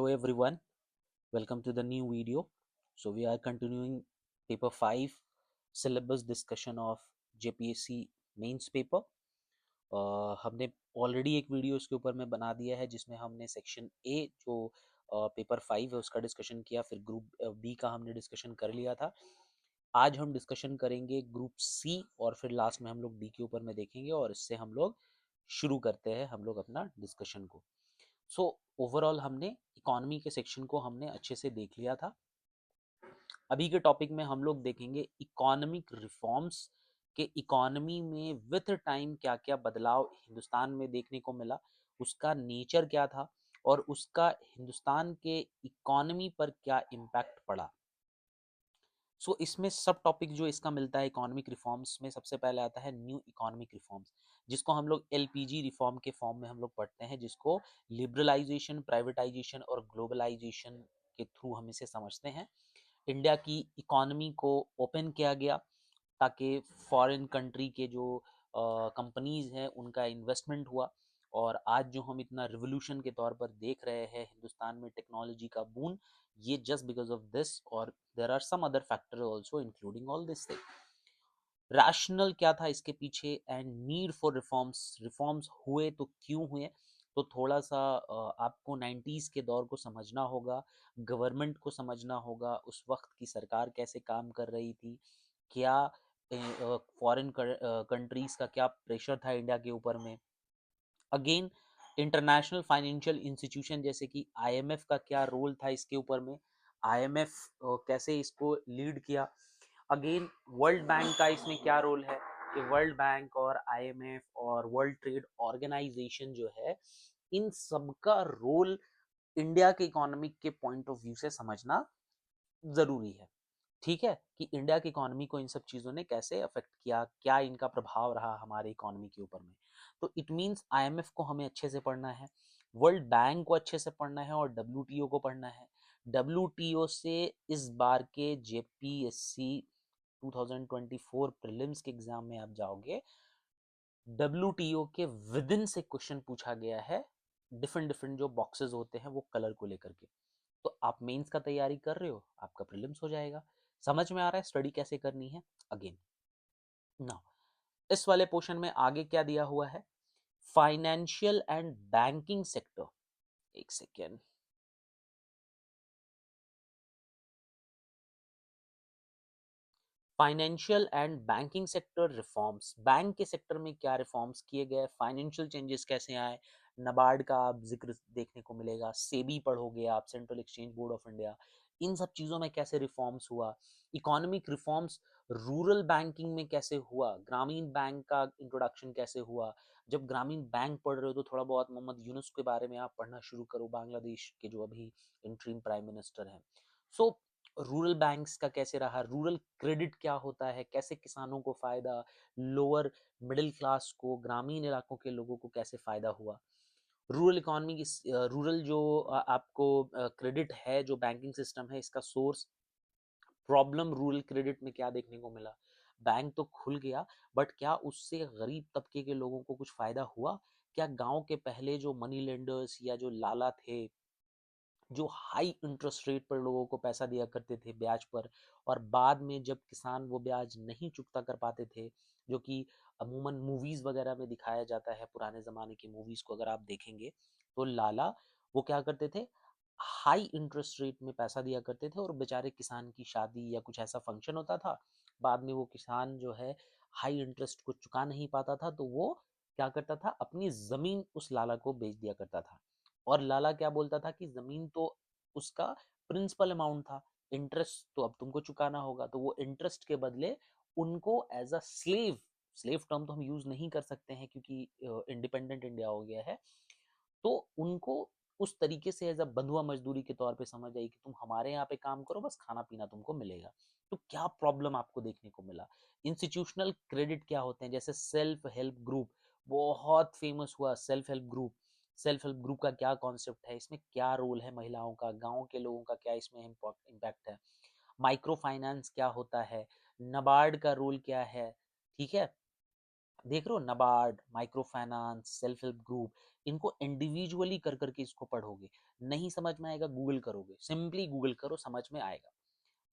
Hello everyone, welcome to the new video. So we are continuing paper 5 syllabus discussion of JPSC mains paper. हमने already एक video इसके ऊपर में बना दिया है जिसमें हमने सेक्शन ए जो पेपर 5 है उसका डिस्कशन किया, फिर ग्रुप बी का हमने डिस्कशन कर लिया था। आज हम डिस्कशन करेंगे ग्रुप सी और फिर लास्ट में हम लोग डी के ऊपर में देखेंगे और इससे हम लोग शुरू करते हैं हम लोग अपना डिस्कशन को। सो ओवरऑल हमने इकोनॉमी के सेक्शन को हमने अच्छे से देख लिया था। अभी के टॉपिक में हम लोग देखेंगे इकोनॉमिक रिफॉर्म्स के इकोनॉमी में विथ टाइम क्या क्या बदलाव हिंदुस्तान में देखने को मिला, उसका नेचर क्या था और उसका हिंदुस्तान के इकोनॉमी पर क्या इम्पैक्ट पड़ा। सो इसमें सब टॉपिक जो इसका मिलता है इकोनॉमिक रिफॉर्म्स में, सबसे पहले आता है न्यू इकोनॉमिक रिफॉर्म्स, जिसको हम लोग एलपीजी रिफॉर्म के फॉर्म में हम लोग पढ़ते हैं, जिसको लिबरलाइजेशन, प्राइवेटाइजेशन और ग्लोबलाइजेशन के थ्रू हम इसे समझते हैं। इंडिया की इकोनॉमी को ओपन किया गया ताकि फॉरेन कंट्री के जो कंपनीज हैं उनका इन्वेस्टमेंट हुआ। और आज जो हम इतना रिवोल्यूशन के तौर पर देख रहे हैं हिंदुस्तान में टेक्नोलॉजी का बून, ये जस्ट बिकॉज ऑफ दिस, और there are some other factor also including all this thing. Rational क्या था इसके पीछे and need for reforms, reforms हुए तो क्यों हुए। तो थोड़ा सा आपको 90s के दौर को समझना होगा, गवर्नमेंट को समझना होगा, उस वक्त की सरकार कैसे काम कर रही थी, क्या फॉरेन कंट्रीज का क्या प्रेशर था इंडिया के ऊपर में। अगेन इंटरनेशनल फाइनेंशियल इंस्टीट्यूशन जैसे कि आईएमएफ का क्या रोल था इसके ऊपर में, आईएमएफ कैसे इसको लीड किया। अगेन वर्ल्ड बैंक का इसमें क्या रोल है कि वर्ल्ड बैंक और आईएमएफ और वर्ल्ड ट्रेड ऑर्गेनाइजेशन जो है, इन सबका रोल इंडिया के इकोनॉमिक के पॉइंट ऑफ व्यू से समझना जरूरी है। ठीक है कि इंडिया की इकोनॉमी को इन सब चीज़ों ने कैसे अफेक्ट किया, क्या इनका प्रभाव रहा हमारे इकोनॉमी के ऊपर में। तो इट मीन्स आईएमएफ को हमें अच्छे से पढ़ना है, वर्ल्ड बैंक को अच्छे से पढ़ना है और डब्ल्यूटीओ को पढ़ना है। डब्ल्यूटीओ से इस बार के जेपीएससी 2024 प्रीलिम्स के एग्जाम में आप जाओगे, डब्ल्यूटीओ के विद इन से क्वेश्चन पूछा गया है, डिफरेंट डिफरेंट जो बॉक्सेस होते हैं वो कलर को लेकर के। तो आप मेंस का तैयारी कर रहे हो, आपका प्रीलिम्स हो जाएगा। समझ में आ रहा है स्टडी कैसे करनी है। अगेन नाउ इस वाले पोर्शन में आगे क्या दिया हुआ है, फाइनेंशियल एंड बैंकिंग सेक्टर। एक second, financial and banking sector reforms, bank के सेक्टर में क्या रिफॉर्म्स किए गए, फाइनेंशियल चेंजेस कैसे आए। नबार्ड का आप जिक्र देखने को मिलेगा, सेबी पढ़ोगे आप, central exchange board of India, इन सब चीज़ों में कैसे रिफॉर्म्स हुआ। इकोनॉमिक रिफॉर्म्स रूरल बैंकिंग में कैसे हुआ, ग्रामीण बैंक का इंट्रोडक्शन कैसे हुआ। जब ग्रामीण बैंक पढ़ रहे हो तो थोड़ा बहुत मोहम्मद यूनुस के बारे में आप पढ़ना शुरू करो, बांग्लादेश के जो अभी इंटरिम प्राइम मिनिस्टर हैं। सो रूरल बैंक्स का कैसे रहा, रूरल क्रेडिट क्या होता है, कैसे किसानों को फायदा, लोअर मिडिल क्लास को, ग्रामीण इलाकों के लोगों को कैसे फायदा हुआ। रूरल इकोनॉमी की रूरल जो आपको क्रेडिट है, जो बैंकिंग सिस्टम है, इसका सोर्स, प्रॉब्लम रूरल क्रेडिट में क्या देखने को मिला। बैंक तो खुल गया बट क्या उससे गरीब तबके के लोगों को कुछ फायदा हुआ। क्या गांव के पहले जो मनी लेंडर्स या जो लाला थे, जो हाई इंटरेस्ट रेट पर लोगों को पैसा दिया करते थे ब्याज पर, और बाद में जब किसान वो ब्याज नहीं चुकता कर पाते थे, जो कि अमूमन मूवीज वगैरह में दिखाया जाता है, पुराने जमाने की मूवीज को अगर आप देखेंगे तो लाला वो क्या करते थे, हाई इंटरेस्ट रेट में पैसा दिया करते थे, और बेचारे किसान की शादी या कुछ ऐसा फंक्शन होता था, बाद में वो किसान जो है हाई इंटरेस्ट को चुका नहीं पाता था, तो वो क्या करता था, अपनी जमीन उस लाला को बेच दिया करता था। और लाला क्या बोलता था कि जमीन तो उसका प्रिंसिपल अमाउंट था, इंटरेस्ट तो अब तुमको चुकाना होगा। तो वो इंटरेस्ट के बदले उनको as a slave, slave term तो हम यूज नहीं कर सकते हैं क्योंकि इंडिपेंडेंट इंडिया हो गया है, तो उनको उस तरीके से एज अ बंधुआ मजदूरी के तौर पे समझ आई कि तुम हमारे यहाँ पे काम करो, बस खाना पीना तुमको मिलेगा। तो क्या प्रॉब्लम आपको देखने को मिला। इंस्टीट्यूशनल क्रेडिट क्या होते हैं, जैसे सेल्फ हेल्प ग्रुप बहुत फेमस हुआ, self help group. Self help group का क्या कॉन्सेप्ट है, इसमें क्या रोल है महिलाओं का, गांव के लोगों का क्या इसमें इम्पैक्ट है। माइक्रो फाइनेंस क्या होता है, नबार्ड का रोल क्या है। ठीक है, देख रहे हो, NABARD, micro finance, self help group, इनको इंडिविजुअली कर करके इसको पढ़ोगे, नहीं समझ में आएगा गूगल करोगे, सिंपली गूगल करो समझ में आएगा।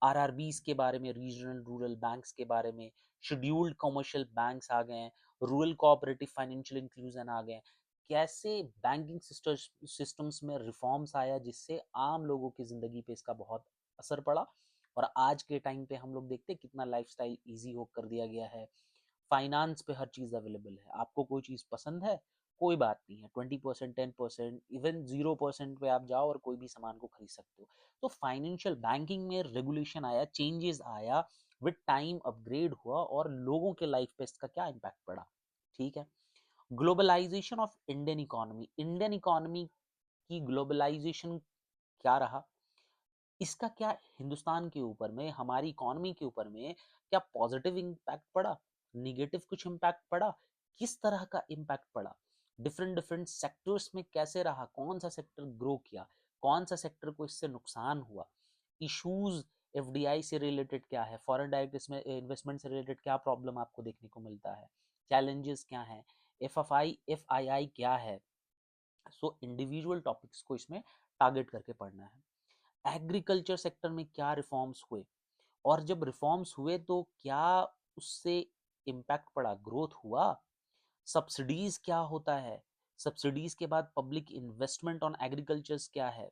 आरआरबीज के बारे में, रीजनल रूरल बैंक्स के बारे में, शेड्यूल्ड कमर्शियल बैंक्स आ गए हैं, रूरल कोऑपरेटिव फाइनेंशियल इंक्लूजन आ गए, कैसे बैंकिंग सिस्टम्स में रिफॉर्म्स आया जिससे आम लोगों की जिंदगी पे इसका बहुत असर पड़ा, और आज के टाइम पे हम लोग देखते हैं कितना लाइफस्टाइल इजी हो कर दिया गया है। फाइनेंस पे हर चीज़ अवेलेबल है, आपको कोई चीज़ पसंद है कोई बात नहीं है, 20%, 10%, इवन 0% पे आप जाओ और कोई भी सामान को खरीद सकते हो। तो फाइनेंशियल बैंकिंग में रेगुलेशन आया, चेंजेस आया, विद टाइम अपग्रेड हुआ, और लोगों के लाइफ पे इसका क्या इम्पैक्ट पड़ा। ठीक है। Globalisation of Indian economy, Indian economy की ग्लोबलाइजेशन क्या रहा, इसका क्या हिंदुस्तान के ऊपर में, हमारी इकोनॉमी के ऊपर में क्या पॉजिटिव इम्पैक्ट पड़ा, निगेटिव कुछ इम्पैक्ट पड़ा, किस तरह का इम्पैक्ट पड़ा, डिफरेंट डिफरेंट सेक्टर्स में कैसे रहा, कौन सा सेक्टर ग्रो किया, कौन सा सेक्टर को इससे नुकसान हुआ, इश्यूज एफडीआई से रिलेटेड क्या है, फॉरेन डायरेक्ट इन्वेस्टमेंट से रिलेटेड क्या प्रॉब्लम आपको देखने को मिलता है, चैलेंजेस क्या है, एफआईआई क्या है। सो इंडिविजुअल टॉपिक्स को इसमें टारगेट करके पढ़ना है। एग्रीकल्चर सेक्टर में क्या रिफॉर्म्स हुए, और जब रिफॉर्म्स हुए तो क्या उससे इम्पैक्ट पड़ा, ग्रोथ हुआ, सब्सिडीज क्या होता है, सब्सिडीज के बाद पब्लिक इन्वेस्टमेंट ऑन एग्रीकल्चर क्या है,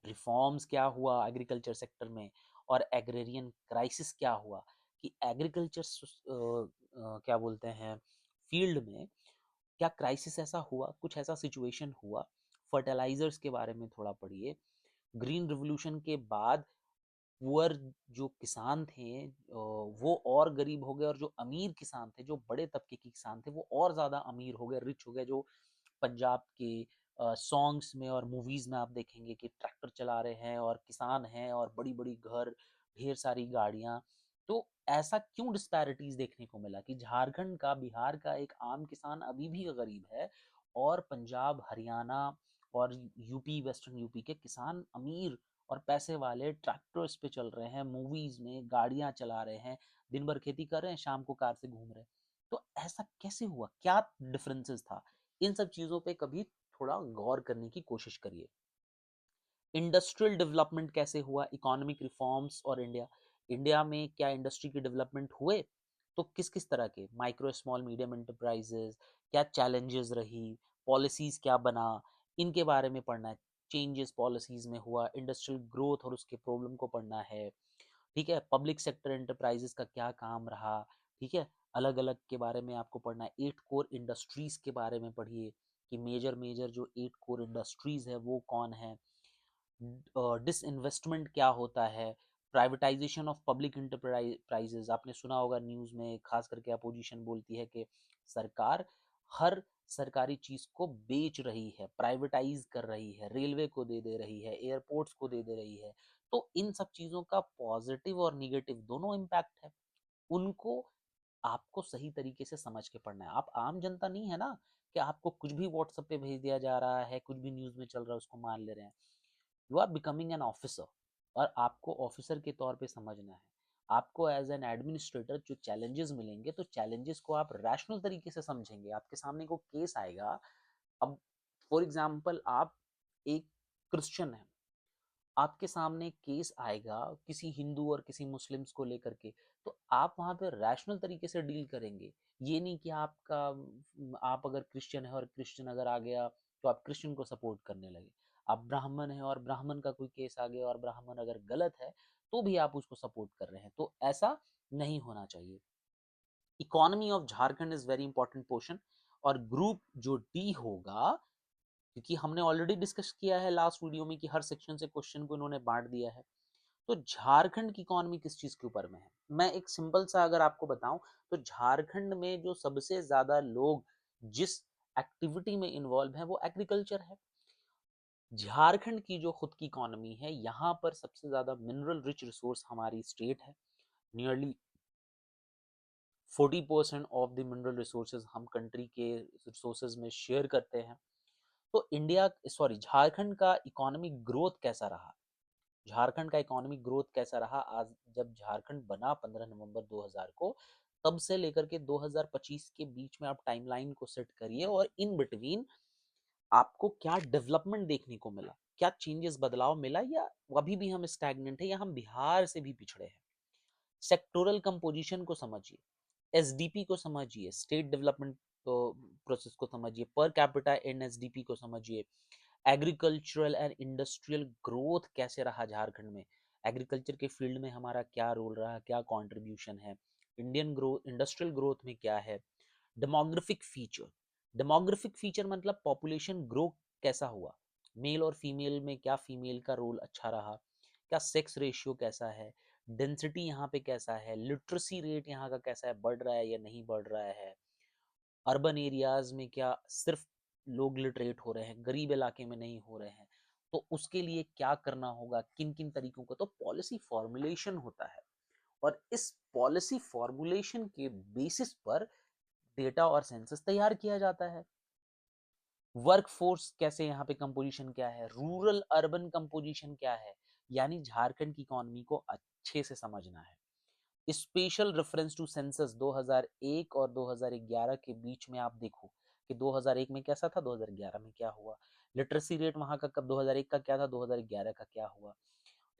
रिफॉर्म्स क्या हुआ एग्रीकल्चर सेक्टर में, और एग्रेरियन क्राइसिस क्या हुआ, कि एग्रीकल्चर क्या बोलते हैं फील्ड में क्या क्राइसिस ऐसा हुआ, कुछ ऐसा सिचुएशन हुआ। फर्टिलाइजर्स के बारे में थोड़ा पढ़िए। ग्रीन रिवोल्यूशन के बाद पुअर जो किसान थे वो और गरीब हो गए, और जो अमीर किसान थे, जो बड़े तबके के किसान थे, वो और ज़्यादा अमीर हो गए, रिच हो गए। जो पंजाब के सॉन्ग्स में और मूवीज़ में आप देखेंगे कि ट्रैक्टर चला रहे हैं और किसान हैं और बड़ी बड़ी घर, ढेर सारी गाड़ियाँ। तो ऐसा क्यों डिस्पैरिटीज देखने को मिला कि झारखंड का, बिहार का एक आम किसान अभी भी गरीब है, और पंजाब, हरियाणा और यूपी, वेस्टर्न यूपी के किसान अमीर और पैसे वाले ट्रैक्टर्स पे चल रहे हैं, मूवीज में गाड़ियां चला रहे हैं, दिन भर खेती कर रहे हैं, शाम को कार से घूम रहे हैं। तो ऐसा कैसे हुआ, क्या डिफरेंसेस था, इन सब चीजों पे कभी थोड़ा गौर करने की कोशिश करिए। इंडस्ट्रियल डेवलपमेंट कैसे हुआ, इकोनॉमिक रिफॉर्म्स और इंडिया, इंडिया में क्या इंडस्ट्री के डेवलपमेंट हुए, तो किस किस तरह के, माइक्रो स्मॉल मीडियम एंटरप्राइजेस, क्या चैलेंजेस रही, पॉलिसीज क्या बना, इनके बारे में पढ़ना है। चेंजेस पॉलिसीज में हुआ, इंडस्ट्रियल ग्रोथ और उसके प्रॉब्लम को पढ़ना है। ठीक है। पब्लिक सेक्टर एंटरप्राइजेस का क्या काम रहा। ठीक है। अलग अलग के बारे में आपको पढ़ना है। 8 कोर इंडस्ट्रीज के बारे में पढ़िए कि मेजर मेजर जो 8 कोर इंडस्ट्रीज है वो कौन है। डिसइन्वेस्टमेंट क्या होता है, प्राइवेटाइजेशन ऑफ पब्लिक इंटरप्राइजेज, आपने सुना होगा न्यूज में, खास करके अपोजिशन बोलती है कि सरकार हर सरकारी चीज को बेच रही है, प्राइवेटाइज कर रही है, रेलवे को दे रही है, एयरपोर्ट्स को दे रही है। तो इन सब चीजों का पॉजिटिव और निगेटिव दोनों इम्पैक्ट है, उनको आपको सही तरीके से समझ के पढ़ना है। आप आम जनता नहीं है ना कि आपको कुछ भी व्हाट्सएप पे भेज दिया जा रहा है, कुछ भी न्यूज में चल रहा है उसको मान ले रहे हैं। You are becoming an officer, और आपको ऑफिसर के तौर पे समझना है। आपको एज एन एडमिनिस्ट्रेटर जो चैलेंजेस मिलेंगे, तो चैलेंजेस को आप रैशनल तरीके से समझेंगे। आपके सामने को केस आएगा, अब फॉर एग्जाम्पल आप एक क्रिश्चियन है, आपके सामने केस आएगा किसी हिंदू और किसी मुस्लिम्स को लेकर के, तो आप वहां पे रैशनल तरीके से डील करेंगे। ये नहीं कि आप अगर क्रिश्चियन है और क्रिश्चियन अगर आ गया तो आप क्रिश्चियन को सपोर्ट करने लगे। आप ब्राह्मण है और ब्राह्मण का कोई केस आ गया और ब्राह्मण अगर गलत है तो भी आप उसको सपोर्ट कर रहे हैं, तो ऐसा नहीं होना चाहिए। Economy of Jharkhand is very important portion, और ग्रुप जो डी होगा, क्योंकि हमने ऑलरेडी डिस्कस किया है लास्ट वीडियो में कि हर सेक्शन से क्वेश्चन को इन्होंने बांट दिया है। तो झारखंड की इकोनॉमी किस चीज के ऊपर में है, मैं एक सिंपल सा अगर आपको बताऊं, तो झारखंड में जो सबसे ज्यादा लोग जिस एक्टिविटी में इन्वॉल्व है वो एग्रीकल्चर है। झारखंड की जो खुद की इकोनॉमी है, यहाँ पर सबसे ज्यादा मिनरल रिच रिसोर्स हमारी स्टेट है। Nearly 40% of the mineral resources हम कंट्री के रिसोर्सेज में शेयर करते हैं। तो झारखंड का इकोनॉमिक ग्रोथ कैसा रहा, झारखंड का इकोनॉमिक ग्रोथ कैसा रहा, आज जब झारखंड बना 15 नवंबर 2000 को, तब से लेकर के 2025 के बीच में आप टाइमलाइन को सेट करिए, और इन बिटवीन आपको क्या डेवलपमेंट देखने को मिला, क्या चेंजेस बदलाव मिला, या अभी भी हम स्टैग्नेंट है, या हम बिहार से भी पिछड़े हैं। सेक्टोरल कंपोजिशन को समझिए, एसडीपी को समझिए, स्टेट डेवलपमेंट प्रोसेस को समझिए, पर कैपिटा इन एसडीपी को समझिए, एग्रीकल्चरल एंड इंडस्ट्रियल ग्रोथ कैसे रहा झारखंड में, एग्रीकल्चर के फील्ड में हमारा क्या रोल रहा, क्या कंट्रीब्यूशन है, इंडियन ग्रोथ इंडस्ट्रियल ग्रोथ में क्या है। डेमोग्राफिक फीचर, डेमोग्राफिक फीचर मतलब पॉपुलेशन ग्रो कैसा हुआ, मेल और फीमेल में क्या फीमेल का रोल अच्छा रहा, क्या सेक्स रेशियो कैसा है, डेंसिटी यहाँ पे कैसा है, लिटरेसी रेट यहाँ का कैसा है, बढ़ रहा है या नहीं बढ़ रहा है, अर्बन एरियाज में क्या सिर्फ लोग लिटरेट हो रहे हैं, गरीब इलाके में नहीं हो रहे हैं, तो उसके लिए क्या करना होगा, किन किन तरीकों को, तो पॉलिसी फॉर्मुलेशन होता है। और इस पॉलिसी फॉर्मुलेशन के बेसिस पर डेटा और सेंसस तैयार किया जाता है। वर्क फोर्स कैसे, यहाँ पे कंपोजिशन क्या है, रूरल अर्बन कंपोजिशन क्या है, यानी झारखंड की इकोनॉमी को अच्छे से समझना है। स्पेशल रेफरेंस टू सेंसस 2001 और 2011 के बीच में आप देखो कि 2001 में कैसा था, 2011 में क्या हुआ, लिटरेसी रेट वहां का कब 2001 का क्या था, 2011 का क्या हुआ,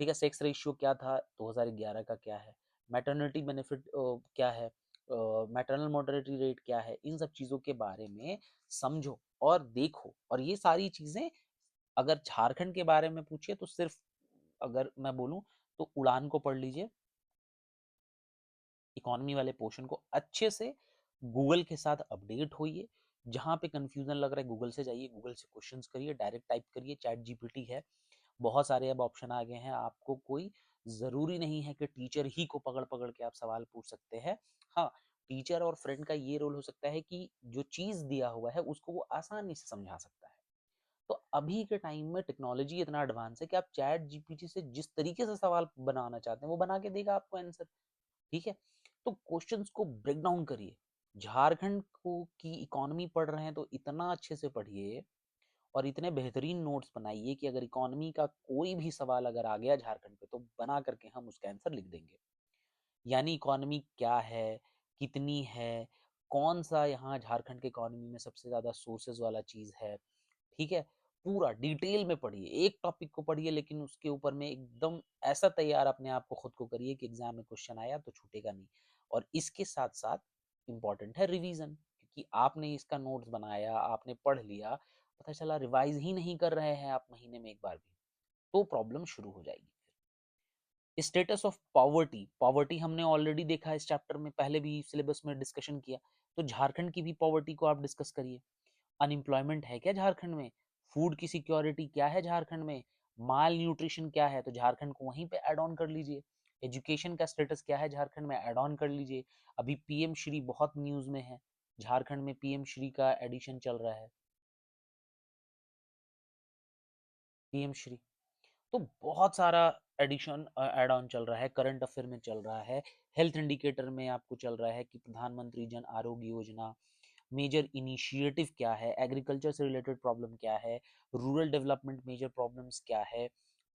ठीक है, सेक्स रेशियो क्या था, 2011 का क्या है, मैटरनिटी बेनिफिट क्या है, मैटरनल मोर्टेलिटी रेट क्या है, इन सब चीज़ों के बारे में समझो और देखो। और ये सारी चीज़ें अगर झारखंड के बारे में पूछिए तो सिर्फ अगर मैं बोलूँ तो उड़ान को पढ़ लीजिए, इकोनॉमी वाले पोर्शन को अच्छे से गूगल के साथ अपडेट होइए, जहाँ पे कंफ्यूजन लग रहा है गूगल से जाइए, गूगल से क्वेश्चंस करिए, डायरेक्ट टाइप करिए, चैट जीपीटी है, बहुत सारे अब ऑप्शन आ गए हैं, आपको कोई ज़रूरी नहीं है कि टीचर ही को पकड़ पकड़ के आप सवाल पूछ सकते हैं। हाँ, टीचर और फ्रेंड का ये रोल हो सकता है कि जो चीज़ दिया हुआ है उसको वो आसानी से समझा सकता है। तो अभी के टाइम में टेक्नोलॉजी इतना एडवांस है कि आप चैट जीपीटी से जिस तरीके से सवाल बनाना चाहते हैं वो बना के देगा आपको आंसर, ठीक है। तो क्वेश्चंस को ब्रेक डाउन करिए, झारखंड को की इकोनॉमी पढ़ रहे हैं तो इतना अच्छे से पढ़िए और इतने बेहतरीन नोट्स बनाइए कि अगर इकोनॉमी का कोई भी सवाल अगर आ गया झारखंड पे तो बना करके हम उसका आंसर लिख देंगे। यानी इकोनॉमी क्या है, कितनी है, कौन सा यहाँ झारखंड के इकोनॉमी में सबसे ज्यादा सोर्सेज वाला चीज है, ठीक है। पूरा डिटेल में पढ़िए, एक टॉपिक को पढ़िए लेकिन उसके ऊपर में एकदम ऐसा तैयार अपने आप को खुद को करिए कि एग्जाम में क्वेश्चन आया तो छूटेगा नहीं। और इसके साथ साथ इम्पॉर्टेंट है रिवीजन, क्योंकि आपने इसका नोट्स बनाया, आपने पढ़ लिया, पता चला रिवाइज ही नहीं कर रहे हैं आप महीने में एक बार भी, तो प्रॉब्लम शुरू हो जाएगी। स्टेटस ऑफ पॉवर्टी, पॉवर्टी हमने ऑलरेडी देखा है इस चैप्टर में, पहले भी सिलेबस में डिस्कशन किया, तो झारखंड की भी पॉवर्टी को आप डिस्कस करिए। अनएम्प्लॉयमेंट है क्या झारखंड में, फूड की सिक्योरिटी क्या है झारखंड में, माल न्यूट्रिशन क्या है, तो झारखंड को वहीं पे ऐड ऑन कर लीजिए। एजुकेशन का स्टेटस क्या है झारखंड में, ऐड ऑन कर लीजिए। अभी पीएम श्री बहुत न्यूज में है, झारखंड में पीएम श्री का एडिशन चल रहा है, पीएम श्री, तो बहुत सारा एडिशन ऐड ऑन चल रहा है, करंट अफेयर में चल रहा है, हेल्थ इंडिकेटर में आपको चल रहा है कि प्रधानमंत्री जन आरोग्य योजना, मेजर इनिशिएटिव क्या है, एग्रीकल्चर से रिलेटेड प्रॉब्लम क्या है, रूरल डेवलपमेंट मेजर प्रॉब्लम्स क्या है,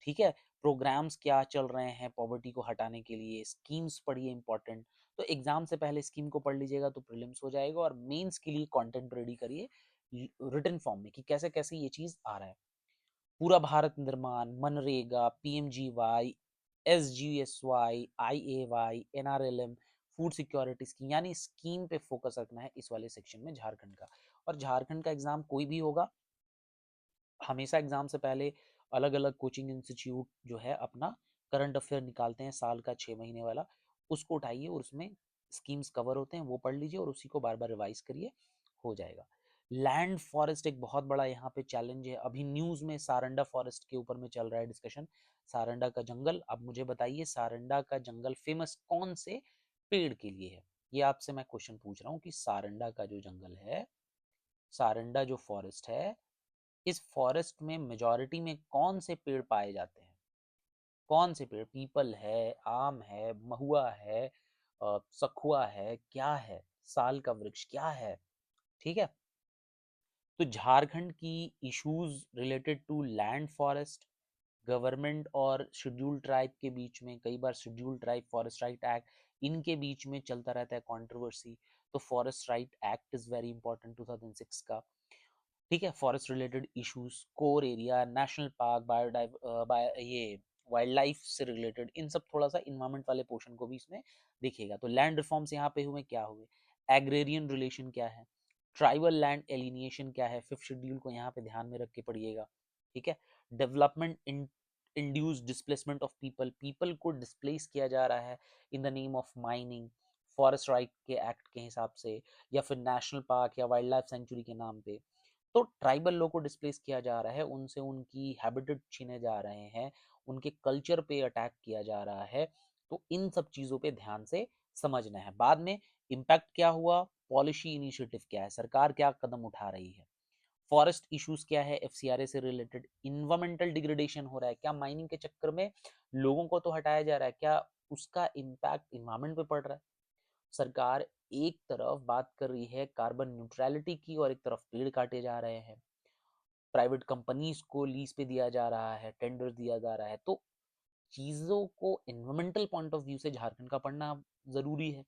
ठीक है, प्रोग्राम्स क्या चल रहे हैं पॉवर्टी को हटाने के लिए, स्कीम्स पढ़िए इंपॉर्टेंट। तो एग्जाम से पहले स्कीम को पढ़ लीजिएगा तो प्रीलिम्स हो जाएगा, और मेंस के लिए कंटेंट रेडी करिए रिटन फॉर्म में कि कैसे कैसे ये चीज आ रहा है। पूरा Bharat Nirman, MNREGA, PMGY, SGSY, IAY, NRLM, food security scheme, यानी स्कीम पे फोकस रखना है इस वाले सेक्शन में झारखंड का। और झारखंड का एग्जाम कोई भी होगा, हमेशा एग्जाम से पहले अलग अलग कोचिंग इंस्टीट्यूट जो है अपना करंट अफेयर निकालते हैं साल का 6 महीने वाला, उसको उठाइए और उसमें स्कीम्स कवर होते हैं वो पढ़ लीजिए और उसी को बार बार रिवाइज करिए, हो जाएगा। लैंड फॉरेस्ट एक बहुत बड़ा यहाँ पे चैलेंज है, अभी न्यूज में सारंडा फॉरेस्ट के ऊपर में चल रहा है डिस्कशन, सारंडा का जंगल। अब मुझे बताइए सारंडा का जंगल फेमस कौन से पेड़ के लिए है, ये आपसे मैं क्वेश्चन पूछ रहा हूँ कि सारंडा का जो जंगल है, सारंडा जो फॉरेस्ट है, इस फॉरेस्ट में मेजॉरिटी में कौन से पेड़ पाए जाते हैं, कौन से पेड़, पीपल है, आम है, महुआ है, सखुआ है, क्या है, साल का वृक्ष क्या है, ठीक है। तो झारखंड की issues related to land forest, government और शेड्यूल्ड ट्राइब के बीच में, कई बार scheduled tribe forest right act, इनके बीच में चलता रहता है कंट्रोवर्सी, तो forest right act is very important 2006 का। ठीक है, forest related issues, core area, national park, ये वाइल्ड लाइफ से रिलेटेड, इन सब थोड़ा सा इन्वायरमेंट वाले पोर्शन को भी इसमें देखिएगा। तो लैंड रिफॉर्म्स यहाँ पे हुए, क्या हुए, एग्रेरियन रिलेशन क्या है, ट्राइबल लैंड एलिनिएशन क्या है, फिफ्थ शेड्यूल को यहाँ पे ध्यान में रख के पढ़िएगा। ठीक है, development induce displacement of people, people को डिस्प्लेस किया जा रहा है in the name of mining, forest right के एक्ट के हिसाब से, या फिर नेशनल पार्क या वाइल्ड लाइफ सेंचुरी के नाम पे। तो ट्राइबल लोग को डिस्प्लेस किया जा रहा है, उनसे उनकी हैबिटेट छीने जा रहे हैं, उनके कल्चर पे अटैक किया जा रहा है। तो इन सब चीजों पे ध्यान से समझना है। बाद में इम्पैक्ट क्या हुआ, पॉलिसी इनिशिएटिव क्या है, सरकार क्या कदम उठा रही है, फॉरेस्ट इश्यूज क्या है, एफसीआरए से रिलेटेड, इन्वायरमेंटल डिग्रेडेशन हो रहा है, क्या माइनिंग के चक्कर में लोगों को तो हटाया जा रहा है, क्या उसका इम्पैक्ट इन्वायरमेंट पे पड़ रहा है। सरकार एक तरफ बात कर रही है कार्बन न्यूट्रलिटी की और एक तरफ पेड़ काटे जा रहे हैं, प्राइवेट कंपनीज को लीज पे दिया जा रहा है, टेंडर दिया जा रहा है। तो चीजों को एनवायरमेंटल पॉइंट ऑफ व्यू से झारखंड का पढ़ना जरूरी है।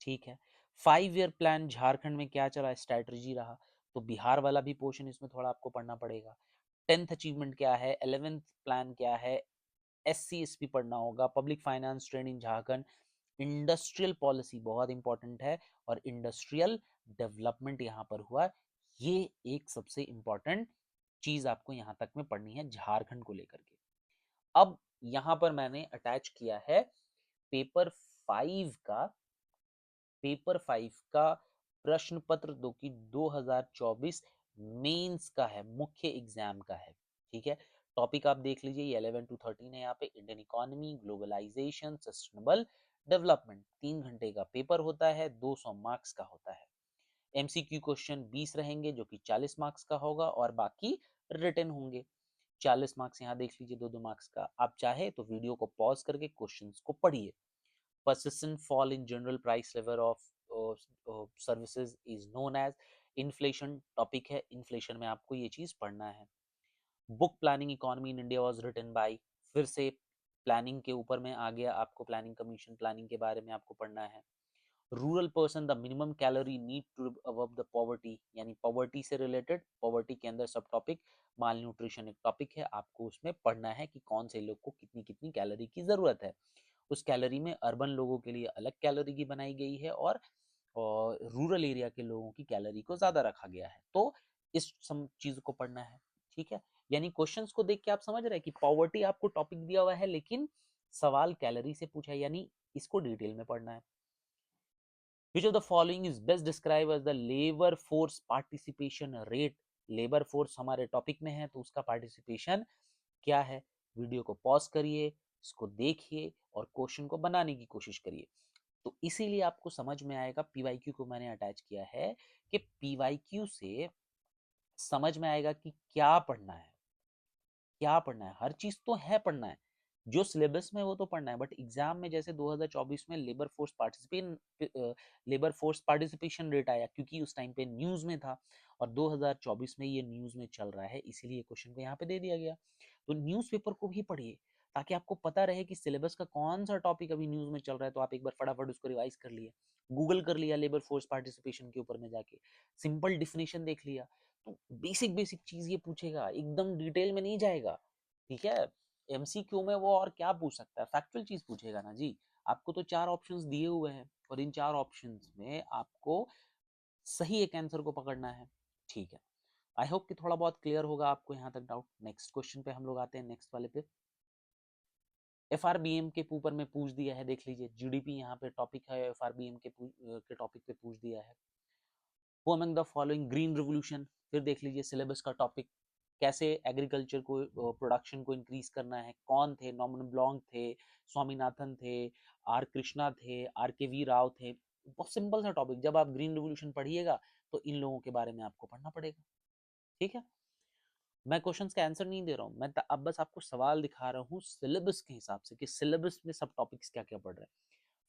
ठीक है, 5 ईयर प्लान झारखंड में क्या चला, स्ट्रैटेजी रहा, तो बिहार वाला भी पोर्शन इसमें थोड़ा आपको पढ़ना पड़ेगा। 10th अचीवमेंट क्या है, 11th प्लान क्या है, SC/ST पढ़ना होगा, पब्लिक फाइनेंस ट्रेंड इन झारखंड, इंडस्ट्रियल पॉलिसी बहुत इंपॉर्टेंट है, और इंडस्ट्रियल डेवलपमेंट यहाँ पर हुआ। ये एक सबसे इंपॉर्टेंट चीज आपको यहाँ तक में पढ़नी है झारखंड को लेकर के। अब यहाँ पर मैंने अटैच किया है पेपर 5 का, पेपर 5 का प्रश्न पत्र दो की 2024 मेंस का है, मुख्य एग्जाम का है। ठीक है, टॉपिक आप देख लीजिए, ये 11 to 13 है यहाँ पे, Indian economy, globalisation, sustainable development. 3 घंटे का पेपर होता है, 200 मार्क्स का होता है। MCQ क्वेश्चन 20 रहेंगे जो कि 40 मार्क्स का होगा, और बाकी रिटन होंगे। 40 मार्क्स यहाँ देख लीजिए, 2-2 मार्क्स का। आप चाहे तो वीडियो को पॉज करके क्वेश्चंस को पढ़िए। persistent fall in general price level of services is known as inflation, topic है इन्फ्लेशन में, आपको ये चीज पढ़ना है। Book planning economy in India was written by, फिर से प्लानिंग के ऊपर में आ गया, आपको प्लानिंग कमीशन, प्लानिंग के बारे में आपको पढ़ना है। Rural person the minimum calorie need to above the poverty, यानी पॉवर्टी से रिलेटेड, पॉवर्टी के अंदर सब टॉपिक, माल न्यूट्रिशन एक टॉपिक है, आपको उसमें पढ़ना है कि कौन से लोग को कितनी कितनी कैलोरी की जरूरत है। उस कैलोरी में अर्बन लोगों के लिए अलग कैलोरी की बनाई गई है, और रूरल एरिया के लोगों की कैलोरी को ज्यादा रखा गया है। तो इस सब चीज को पढ़ना है। ठीक है, यानी क्वेश्चंस को देख के आप समझ रहे हैं कि पॉवर्टी आपको टॉपिक दिया हुआ है, लेकिन सवाल कैलोरी से पूछा है, यानी इसको डिटेल में पढ़ना है। Which of the following is best described as the labor force participation rate? Labour force हमारे टॉपिक में है, तो उसका पार्टिसिपेशन क्या है। वीडियो को पॉज करिए, इसको देखिए और क्वेश्चन को बनाने की कोशिश करिए। तो इसीलिए आपको समझ में आएगा, पीवाईक्यू को मैंने अटैच किया है कि पीवाईक्यू से समझ में आएगा कि क्या पढ़ना है, क्या पढ़ना है। हर चीज तो है पढ़ना है, जो सिलेबस में वो तो पढ़ना है, बट एग्जाम में जैसे 2024 में लेबर फोर्स पार्टिसिपेशन रेट आया, क्योंकि उस टाइम पे न्यूज में था, और 2024 में ये न्यूज में चल रहा है, इसीलिए क्वेश्चन को यहाँ पे दे दिया गया। तो न्यूज़पेपर को भी पढ़िए, ताकि आपको पता रहे कि सिलेबस का कौन सा टॉपिक अभी न्यूज में चल रहा है, तो आप एक बार फटाफट उसको रिवाइज कर लिए, गूगल कर लिया लेबर फोर्स पार्टिसिपेशन के ऊपर में जाके, सिंपल डिफिनेशन देख लिया। तो बेसिक बेसिक चीज ये पूछेगा, एकदम डिटेल में नहीं जाएगा। ठीक है, MCQ में वो और क्या पूछ सकता है, फैक्चुअल चीज पूछेगा ना जी। आपको तो 4 ऑप्शंस दिए हुए हैं, और इन 4 ऑप्शंस में आपको सही एक आंसर को पकड़ना है। ठीक है, आई होप कि थोड़ा बहुत क्लियर होगा आपको यहाँ तक डाउट। नेक्स्ट क्वेश्चन पे हम लोग आते हैं, नेक्स्ट वाले पे। FRBM के ऊपर में पूछ दिया है, देख लीजिए, GDP यहाँ पे टॉपिक है, FRBM के टॉपिक पे पूछ दिया है। Who among the following green revolution, फिर देख लीजिए सिलेबस का टॉपिक, कैसे एग्रीकल्चर को, प्रोडक्शन को इंक्रीज करना है, कौन थे, नॉर्मन ब्लॉन्क थे, स्वामीनाथन थे, R कृष्णा थे, RKV राव थे। बहुत सिंपल सा टॉपिक, जब आप ग्रीन रिवोल्यूशन पढ़िएगा तो इन लोगों के बारे में आपको पढ़ना पड़ेगा। ठीक है, मैं क्वेश्चंस का आंसर नहीं दे रहा हूँ, मैं अब बस आपको सवाल दिखा रहा हूँ सिलेबस के हिसाब से, कि सिलेबस में सब टॉपिक्स क्या क्या पढ़ रहे हैं।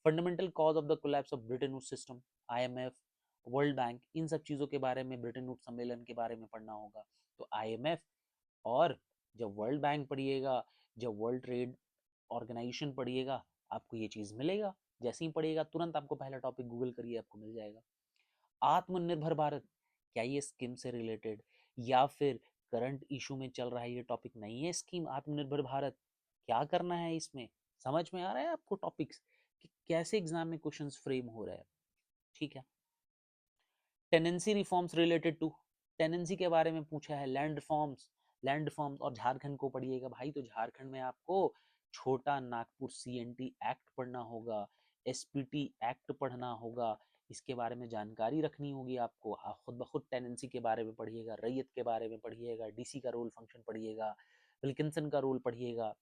Fundamental cause of the collapse of Bretton Woods system, IMF, world bank, इन सब चीजों के बारे में, ब्रिटेन वुड्स सम्मेलन के बारे में पढ़ना होगा। तो IMF, और जब वर्ल्ड बैंक पढ़िएगा, जब वर्ल्ड ट्रेड ऑर्गेनाइजेशन पढ़िएगा, आपको ये चीज मिलेगा। जैसे ही पढ़िएगा तुरंत आपको पहला टॉपिक गूगल करिए, आपको मिल जाएगा। आत्मनिर्भर भारत, क्या ये स्कीम से रिलेटेड, या फिर करंट इशू में चल रहा है ये टॉपिक नहीं है स्कीम आत्मनिर्भर भारत, क्या करना है इसमें? समझ में आ रहा है आपको टॉपिक्स कि कैसे एग्जाम में क्वेश्चंस फ्रेम हो रहे हैं? ठीक है। Tenancy reforms related to, tenancy के बारे में पूछा है, लैंड रिफॉर्म्स, लैंड रिफॉर्म्स और झारखंड को पढ़िएगा भाई। तो झारखंड में आपको छोटा नागपुर सीएनटी एक्ट पढ़ना होगा, एसपीटी एक्ट पढ़ना होगा, इसके बारे में जानकारी रखनी होगी आपको। आप खुद ब खुद टेनेंसी के बारे में पढ़िएगा, रैयत के बारे में पढ़िएगा, डीसी का रोल फंक्शन पढ़िएगा, विल्किंसन का रोल पढ़िएगा।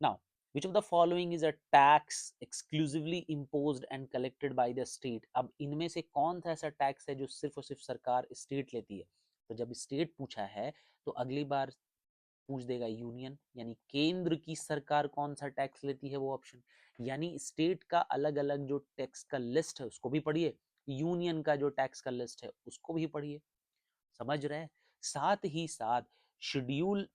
Now, which of the following is a tax exclusively imposed and collected by the state? अब इनमें से कौन सा ऐसा टैक्स है जो सिर्फ और सिर्फ सरकार स्टेट लेती है? तो जब स्टेट पूछा है तो अगली बार पूछ देगा यूनियन, यानी केंद्र की सरकार कौन सा टैक्स लेती है वो ऑप्शन। यानी स्टेट का अलग अलग जो टैक्स का लिस्ट है उसको भी पढ़िए, यूनियन का जो टैक्स का लिस्ट है उसको भी पढ़िए। समझ रहे हैं? साथ ही साथ शेड्यूल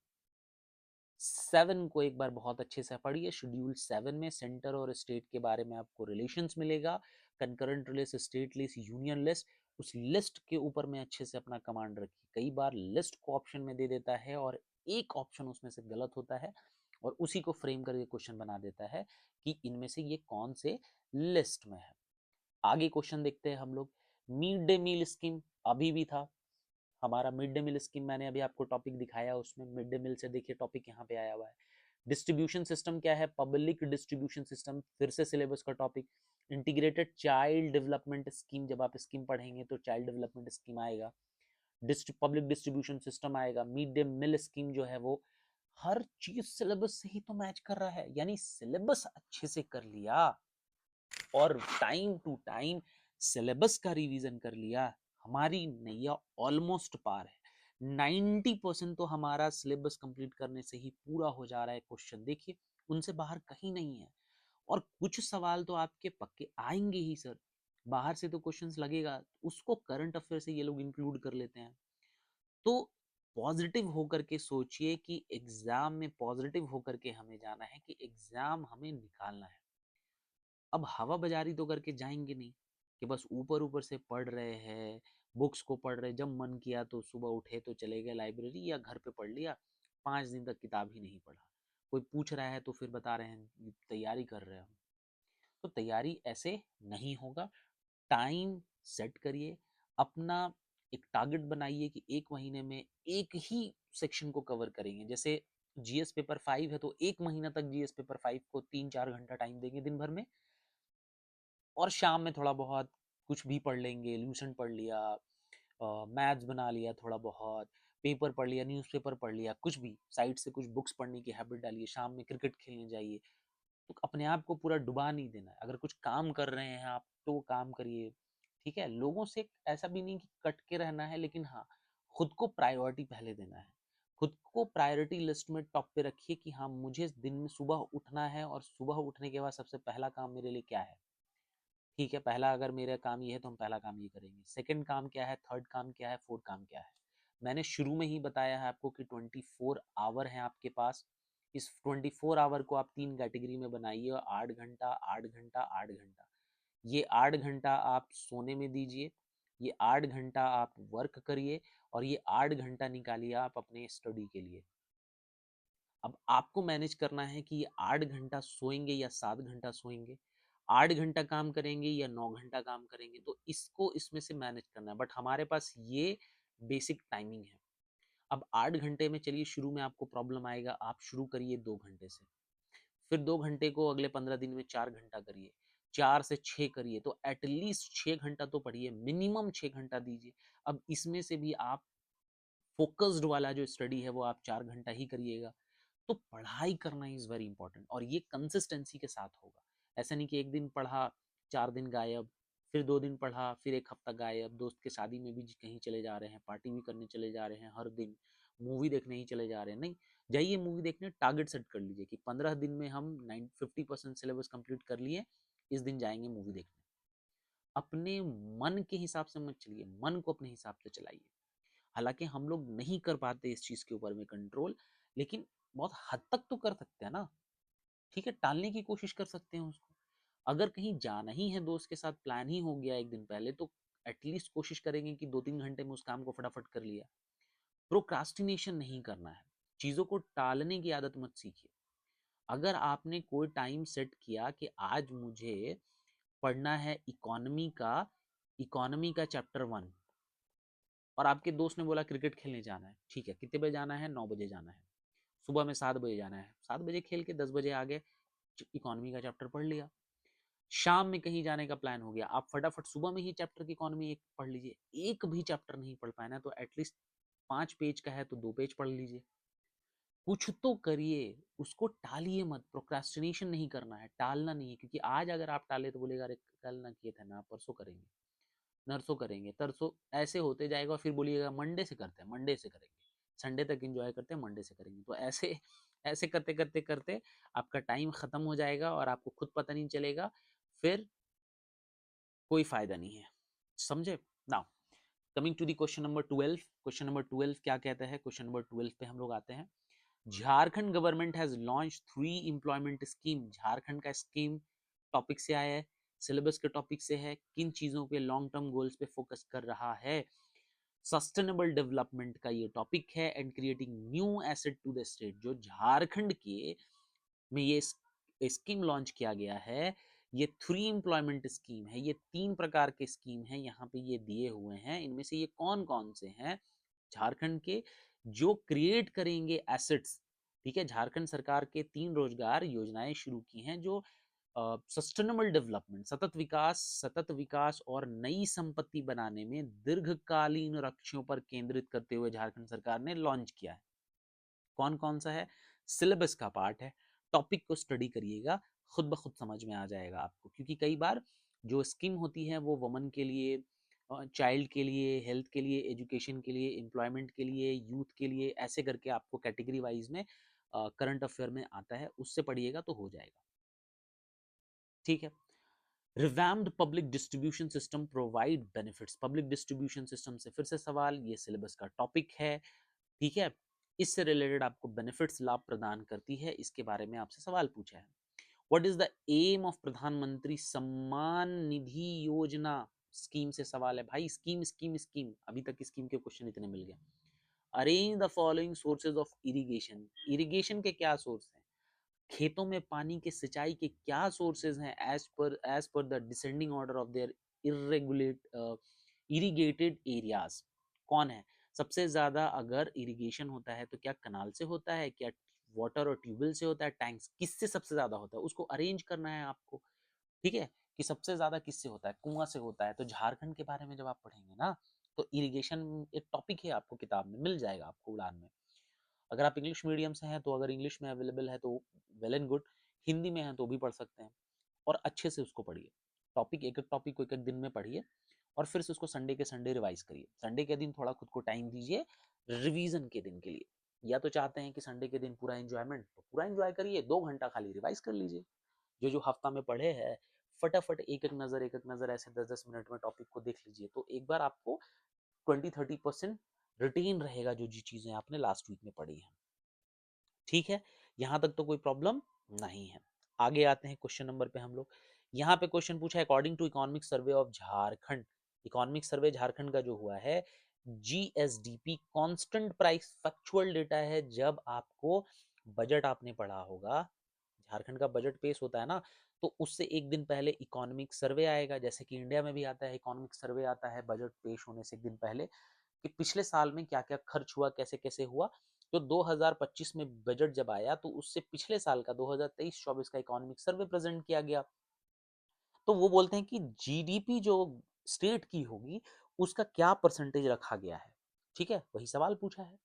7 को एक बार बहुत अच्छे से पढ़िए। शेड्यूल 7 में सेंटर और स्टेट के बारे में आपको रिलेशंस मिलेगा, concurrent list, state list, union list. उस लिस्ट के ऊपर में अच्छे से अपना कमांड रखिए। कई बार लिस्ट को ऑप्शन में दे देता है और एक ऑप्शन उसमें से गलत होता है और उसी को फ्रेम करके क्वेश्चन बना देता है कि इनमें से ये कौन से लिस्ट में है। आगे क्वेश्चन देखते हैं हम लोग। मिड डे मील स्कीम अभी भी था हमारा, मिड डे मील स्कीम मैंने अभी आपको टॉपिक दिखाया, उसमें मिड डे मील से देखिए टॉपिक यहाँ पे आया हुआ है। डिस्ट्रीब्यूशन सिस्टम क्या है? पब्लिक डिस्ट्रीब्यूशन सिस्टम, फिर से सिलेबस का topic. Integrated child development scheme, जब आप स्कीम पढ़ेंगे तो चाइल्ड डेवलपमेंट स्कीम आएगा, पब्लिक डिस्ट्रीब्यूशन सिस्टम आएगा। मिड डे मील स्कीम जो है वो हर चीज सिलेबस से ही तो मैच कर रहा है, यानी सिलेबस अच्छे से कर लिया और टाइम टू टाइम सिलेबस का रिवीजन कर लिया, हमारी नैया ऑलमोस्ट पार है। 90% तो हमारा सिलेबस कंप्लीट करने से ही पूरा हो जा रहा है। क्वेश्चन देखिए उनसे बाहर कहीं नहीं है, और कुछ सवाल तो आपके पक्के आएंगे ही सर, बाहर से तो क्वेश्चंस लगेगा, उसको करंट अफेयर से ये लोग इंक्लूड कर लेते हैं। तो पॉजिटिव होकर के सोचिए कि एग्जाम में पॉजिटिव होकर के हमें जाना है कि एग्जाम हमें निकालना है। अब हवा बाजारी तो करके जाएंगे नहीं कि बस ऊपर ऊपर से पढ़ रहे हैं, बुक्स को पढ़ रहे, जब मन किया तो सुबह उठे तो चले गए लाइब्रेरी या घर पे पढ़ लिया, 5 दिन तक किताब ही नहीं पढ़ा। कोई पूछ रहा है तो फिर बता रहे हैं तैयारी कर रहे हैं। तो तैयारी ऐसे नहीं होगा। टाइम सेट करिए, अपना एक टारगेट बनाइए कि 1 महीने में एक ही सेक्शन को कवर करेंगे। जैसे जीएस पेपर 5 है तो 1 महीना तक जीएस पेपर 5 को 3-4 घंटा टाइम देंगे दिन भर में, और शाम में थोड़ा बहुत कुछ भी पढ़ लेंगे, ल्यूसेंट पढ़ लिया, मैथ्स बना लिया, थोड़ा बहुत पेपर पढ़ लिया, न्यूज़पेपर पढ़ लिया, कुछ भी साइड से कुछ बुक्स पढ़ने की हैबिट डालिए, शाम में क्रिकेट खेलने जाइए। तो अपने आप को पूरा डुबा नहीं देना है। अगर कुछ काम कर रहे हैं आप तो काम करिए, ठीक है। लोगों से ऐसा भी नहीं कि कट के रहना है, लेकिन हाँ खुद को प्रायोरिटी पहले देना है। खुद को प्रायोरिटी लिस्ट में टॉप पे रखिए कि हाँ मुझे दिन में सुबह उठना है, और सुबह उठने के बाद सबसे पहला काम मेरे लिए क्या है। ठीक है, पहला अगर मेरा काम ये है तो हम पहला काम ये करेंगे, सेकंड काम क्या है, थर्ड काम क्या है, फोर्थ काम क्या है। मैंने शुरू में ही बताया है आपको कि 24 आवर है आपके पास। इस 24 आवर को आप 3 कैटेगरी में बनाइए, 8 घंटा, 8 घंटा, 8 घंटा। ये 8 घंटा आप सोने में दीजिए, ये 8 घंटा आप वर्क करिए, और ये 8 घंटा निकालिए आप अपने स्टडी के लिए। अब आपको मैनेज करना है कि ये 8 घंटा सोएंगे या 7 घंटा सोएंगे, 8 घंटा काम करेंगे या 9 घंटा काम करेंगे, तो इसको इसमें से मैनेज करना है। बट हमारे पास ये बेसिक टाइमिंग है। अब 8 घंटे में चलिए, शुरू में आपको प्रॉब्लम आएगा, आप शुरू करिए 2 घंटे से, फिर 2 घंटे को अगले 15 दिन में 4 घंटा करिए, 4 से 6 करिए, तो एटलीस्ट 6 घंटा तो पढ़िए, मिनिमम 6 घंटा दीजिए। अब इसमें से भी आप फोकस्ड वाला जो स्टडी है वो आप 4 घंटा ही करिएगा। तो पढ़ाई करना इज वेरी इंपॉर्टेंट, और ये कंसिस्टेंसी के साथ होगा। ऐसा नहीं कि एक दिन पढ़ा 4 दिन गायब, फिर 2 दिन पढ़ा फिर एक हफ्ता गायब, दोस्त के शादी में भी कहीं चले जा रहे हैं, पार्टी भी करने चले जा रहे हैं, हर दिन मूवी देखने ही चले जा रहे हैं। नहीं, जाइए मूवी देखने, टारगेट सेट कर लीजिए कि 15 दिन में हम 50% सिलेबस कंप्लीट कर लिए, इस दिन जाएंगे मूवी देखने। अपने मन के हिसाब से मत चलिए, मन को अपने हिसाब से चलाइए। हालांकि हम लोग नहीं कर पाते इस चीज के ऊपर में कंट्रोल, लेकिन बहुत हद तक तो कर सकते हैं ना। ठीक है, टालने की कोशिश कर सकते हैं उसको। अगर कहीं जाना ही है, दोस्त के साथ प्लान ही हो गया एक दिन पहले, तो एटलीस्ट कोशिश करेंगे कि 2-3 घंटे में उस काम को फटाफट कर लिया। प्रोक्रास्टिनेशन नहीं करना है, चीजों को टालने की आदत मत सीखिए। अगर आपने कोई टाइम सेट किया कि आज मुझे पढ़ना है इकोनॉमी का चैप्टर 1, और आपके दोस्त ने बोला क्रिकेट खेलने जाना है, ठीक है, कितने बजे जाना है? 9 बजे जाना है, सुबह में 7 बजे जाना है, 7 बजे खेल के 10 बजे आ गए, इकोनॉमी का चैप्टर पढ़ लिया। शाम में कहीं जाने का प्लान हो गया, आप फटाफट सुबह में ही चैप्टर की इकोनॉमी एक पढ़ लीजिए। एक भी चैप्टर नहीं पढ़ पाए ना तो एटलीस्ट 5 पेज का है तो 2 पेज पढ़ लीजिए। कुछ तो करिए, उसको टालिए मत। प्रोक्रास्टिनेशन नहीं करना है, टालना नहीं है, क्योंकि आज अगर आप टाले तो बोलेगा अरे कल ना किए थे ना, परसों करेंगे, नरसों करेंगे, तरसों, ऐसे होते जाएगा। फिर बोलिएगा मंडे से करते हैं, मंडे से करेंगे, संडे तक एंजॉय करते हैं, मंडे से करेंगे। तो ऐसे ऐसे करते करते करते आपका टाइम खत्म हो जाएगा और आपको खुद पता नहीं चलेगा, फिर कोई फायदा नहीं है। समझे? Now coming to the question number 12। Question number 12 क्या कहता है? क्वेश्चन नंबर 12 पे हम लोग आते हैं। Jharkhand government has launch 3 employment scheme. Jharkhand का स्कीम टॉपिक से आया है, सिलेबस के टॉपिक से है, किन चीजों पे लॉन्ग टर्म गोल्स पे फोकस कर रहा है? सस्टेनेबल डेवलपमेंट का ये टॉपिक है and creating new asset to the state. जो झारखंड के में ये स्कीम लॉन्च किया गया है, ये 3 एम्प्लॉयमेंट स्कीम है, ये 3 प्रकार के स्कीम है, यहाँ पे ये दिए हुए हैं। इनमें से ये कौन कौन से हैं झारखंड के जो क्रिएट करेंगे एसेट्स? ठीक है, झारखंड सरकार के 3 रोजगार योजनाएं शुरू की हैं जो सस्टेनेबल डेवलपमेंट, सतत विकास और नई संपत्ति बनाने में दीर्घकालीन लक्ष्यों पर केंद्रित करते हुए झारखंड सरकार ने लॉन्च किया है। कौन कौन सा है? सिलेबस का पार्ट है, टॉपिक को स्टडी करिएगा, खुद ब खुद समझ में आ जाएगा आपको। क्योंकि कई बार जो स्कीम होती है वो वुमन के लिए, चाइल्ड के लिए, हेल्थ के लिए, एजुकेशन के लिए, एम्प्लॉयमेंट के लिए, यूथ के लिए, ऐसे करके आपको कैटेगरी वाइज में करंट अफेयर में आता है, उससे पढ़िएगा तो हो जाएगा। ठीक है। Revamped public distribution system provide benefits. Public distribution system से फिर से सवाल, ये सिलेबस का टॉपिक है। ठीक है, इससे रिलेटेड आपको बेनिफिट्स, लाभ प्रदान करती है, इसके बारे में आपसे सवाल पूछा है। What is the aim of Pradhan Mantri Samman निधि योजना स्कीम से सवाल है। भाई स्कीम स्कीम स्कीम, अभी तक स्कीम के क्वेश्चन इतने मिल गए। Arrange the following sources of irrigation. Irrigation के क्या सोर्स हैं? खेतों में पानी के सिंचाई के क्या सोर्सेज हैं as per the descending order of their irrigate irrigated areas? कौन है सबसे ज्यादा? अगर इरिगेशन होता है तो क्या कनाल से होता है, क्या वाटर और ट्यूबवेल से होता है, टैंक्स, किससे सबसे ज्यादा होता है? उसको अरेंज करना है आपको। ठीक है, कि सबसे ज्यादा किससे होता है? कुआं से होता है। तो झारखंड के बारे में जब आप पढ़ेंगे ना तो इरिगेशन एक टॉपिक है, आपको किताब में मिल जाएगा, आपको उड़ान में। अगर आप इंग्लिश मीडियम से हैं तो अगर इंग्लिश में अवेलेबल है तो वेल एंड गुड, हिंदी में है तो भी पढ़ सकते हैं, और अच्छे से उसको पढ़िए। टॉपिक, एक एक टॉपिक को एक एक दिन में पढ़िए और फिर से उसको संडे के संडे रिवाइज करिए। संडे के दिन थोड़ा खुद को टाइम दीजिए रिवीजन के दिन के लिए। या तो चाहते हैं कि संडे के दिन पूरा एंजॉयमेंट, तो पूरा एंजॉय करिए, 2 घंटा खाली रिवाइज कर लीजिए। जो जो हफ्ता में पढ़े हैं फटाफट एक एक नजर ऐसे 10-10 मिनट में टॉपिक को देख लीजिए, तो एक बार आपको 20-30% रिटेन रहेगा जो जी चीजें आपने लास्ट वीक में पढ़ी हैं। ठीक है, यहां तक तो कोई प्रॉब्लम नहीं है। आगे आते हैं क्वेश्चन नंबर पे हम लोग। यहाँ पे क्वेश्चन पूछा है according to economic survey of Jharkhand. Economic survey Jharkhand का जो हुआ है, GSDP constant price factual data है। जब आपको बजट आपने पढ़ा होगा, झारखंड का बजट पेश होता है ना, तो उससे एक दिन पहले इकोनॉमिक सर्वे आएगा, जैसे कि इंडिया में भी आता है इकोनॉमिक सर्वे आता है बजट पेश होने से एक दिन पहले, कि पिछले साल में क्या क्या खर्च हुआ, कैसे कैसे हुआ। तो 2025 में बजट जब आया तो उससे पिछले साल का 2023-24 का इकोनॉमिक सर्वे प्रेजेंट किया गया। तो वो बोलते हैं कि जीडीपी जो स्टेट की होगी उसका क्या परसेंटेज रखा गया है। ठीक है, वही सवाल पूछा है।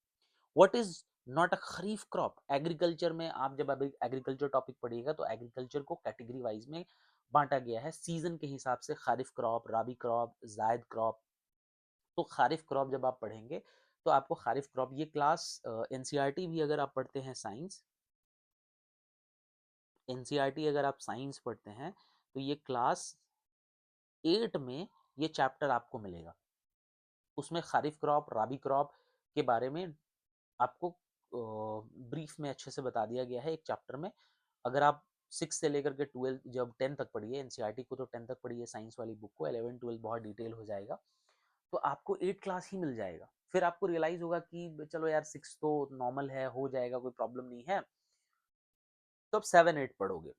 What is not a kharif crop? Agriculture में आप जब अभी एग्रीकल्चर टॉपिक पढ़िएगा तो एग्रीकल्चर को कैटेगरी वाइज में बांटा गया है सीजन के हिसाब से, खरीफ क्रॉप, राबी क्रॉप, जायद क्रॉप। तो खारिफ क्रॉप जब आप पढ़ेंगे तो आपको खारिफ क्रॉप, ये क्लास एनसीईआरटी भी अगर आप पढ़ते हैं साइंस, एनसीईआरटी अगर आप साइंस पढ़ते हैं तो ये क्लास 8 में ये चैप्टर आपको मिलेगा। उसमें खारिफ क्रॉप, राबी क्रॉप के बारे में आपको ब्रीफ में अच्छे से बता दिया गया है एक चैप्टर में। अगर आप 6 से लेकर के 12 जब 10 तक पढ़िए, एनसीईआरटी को तो 10 तक पढ़िए साइंस वाली बुक को, 11 12 बहुत डिटेल हो जाएगा, तो आपको 8 क्लास ही मिल जाएगा। फिर आपको रियलाइज होगा कि चलो यार 6 तो नॉर्मल है, हो जाएगा, कोई प्रॉब्लम नहीं है, तो अब 7 8 पढ़ोगे,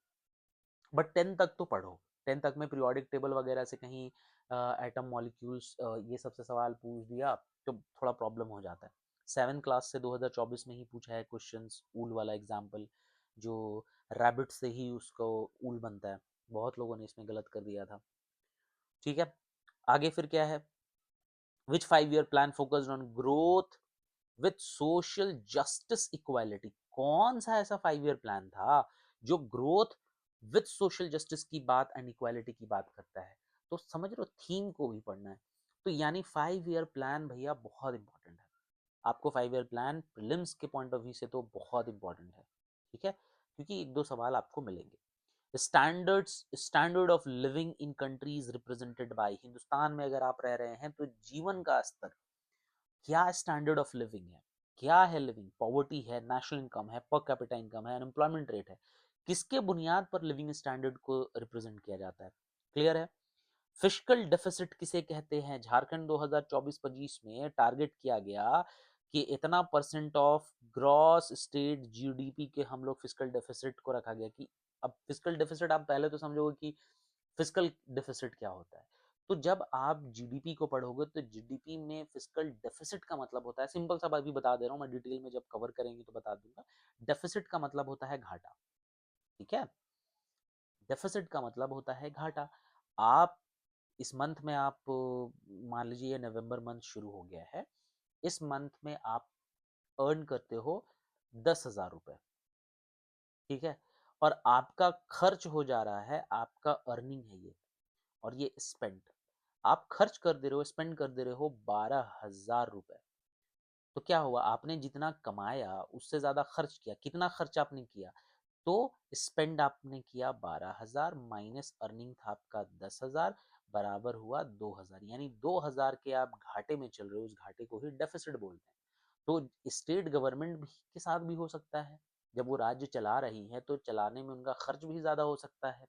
बट 10 तक तो पढ़ो। 10 तक में पीरियोडिक टेबल वगैरह से कहीं एटम मॉलिक्यूल्स ये सबसे सवाल पूछ दिया तो थोड़ा प्रॉब्लम हो जाता है। 7 क्लास से 2024 में ही पूछा है क्वेश्चंस, ऊल वाला एग्जाम्पल, जो रैबिट से ही उसको ऊल बनता है, बहुत लोगों ने इसमें गलत कर दिया था। ठीक है, आगे फिर क्या है, विच 5 year plan focused on growth with social justice equality, कौन सा ऐसा 5 year प्लान था जो ग्रोथ विथ सोशल जस्टिस की बात एंड इक्वालिटी की बात करता है। तो समझ रहे हो, थीम को भी पढ़ना है। तो यानी 5 year प्लान भैया बहुत इंपॉर्टेंट है। आपको 5 year प्लान प्रीलिम्स के पॉइंट ऑफ व्यू से तो बहुत इंपॉर्टेंट है, ठीक है, क्योंकि एक दो सवाल आपको मिलेंगे। Standard of living in countries represented by, Hindustan में अगर आप रह रहे हैं तो जीवन का स्तर, क्या स्टैंडर्ड ऑफ लिविंग है, क्या है लिविंग, पॉवर्टी है, नेशनल इनकम है, पर कैपिटा इनकम है, अनएम्प्लॉयमेंट रेट है, किसके बुनियाद पर लिविंग स्टैंडर्ड को रिप्रेजेंट किया जाता है, क्लियर है। फिस्कल डेफिसिट किसे कहते हैं, झारखंड 2024-25 में टारगेट किया गया कि इतना percent of gross state GDP के हम लोग फिस्कल डेफिसिट को रखा गया कि, अब फिस्कल डेफिसिट आप पहले तो समझोगे कि फिस्कल डेफिसिट क्या होता है। तो जब आप जीडीपी को पढ़ोगे तो जीडीपी में फिस्कल डेफिसिट का मतलब होता है, सिंपल सा बात भी बता दे रहा हूँ मैं, डिटेल में जब कवर करेंगे तो बता दूंगा। डेफिसिट का मतलब होता है घाटा, ठीक है, डेफिसिट का मतलब होता है घाटा। आप इस मंथ में आप मान लीजिए नवंबर मंथ शुरू हो गया है, इस मंथ में आप अर्न करते हो 10,000 रुपए, ठीक है, और आपका खर्च हो जा रहा है, आपका अर्निंग है ये, और ये स्पेंड, आप खर्च कर दे रहे हो, स्पेंड कर दे रहे हो 12,000 रुपए। तो क्या हुआ, आपने जितना कमाया उससे ज्यादा खर्च किया, कितना खर्च आपने किया, तो स्पेंड आपने किया 12,000 माइनस अर्निंग था आपका 10,000, बराबर हुआ 2,000, यानी 2,000 के आप घाटे में चल रहे हो, उस घाटे को ही डेफिसिट बोलते हैं। तो स्टेट गवर्नमेंट भी के साथ भी हो सकता है, जब वो राज्य चला रही है तो चलाने में उनका खर्च भी ज्यादा हो सकता है,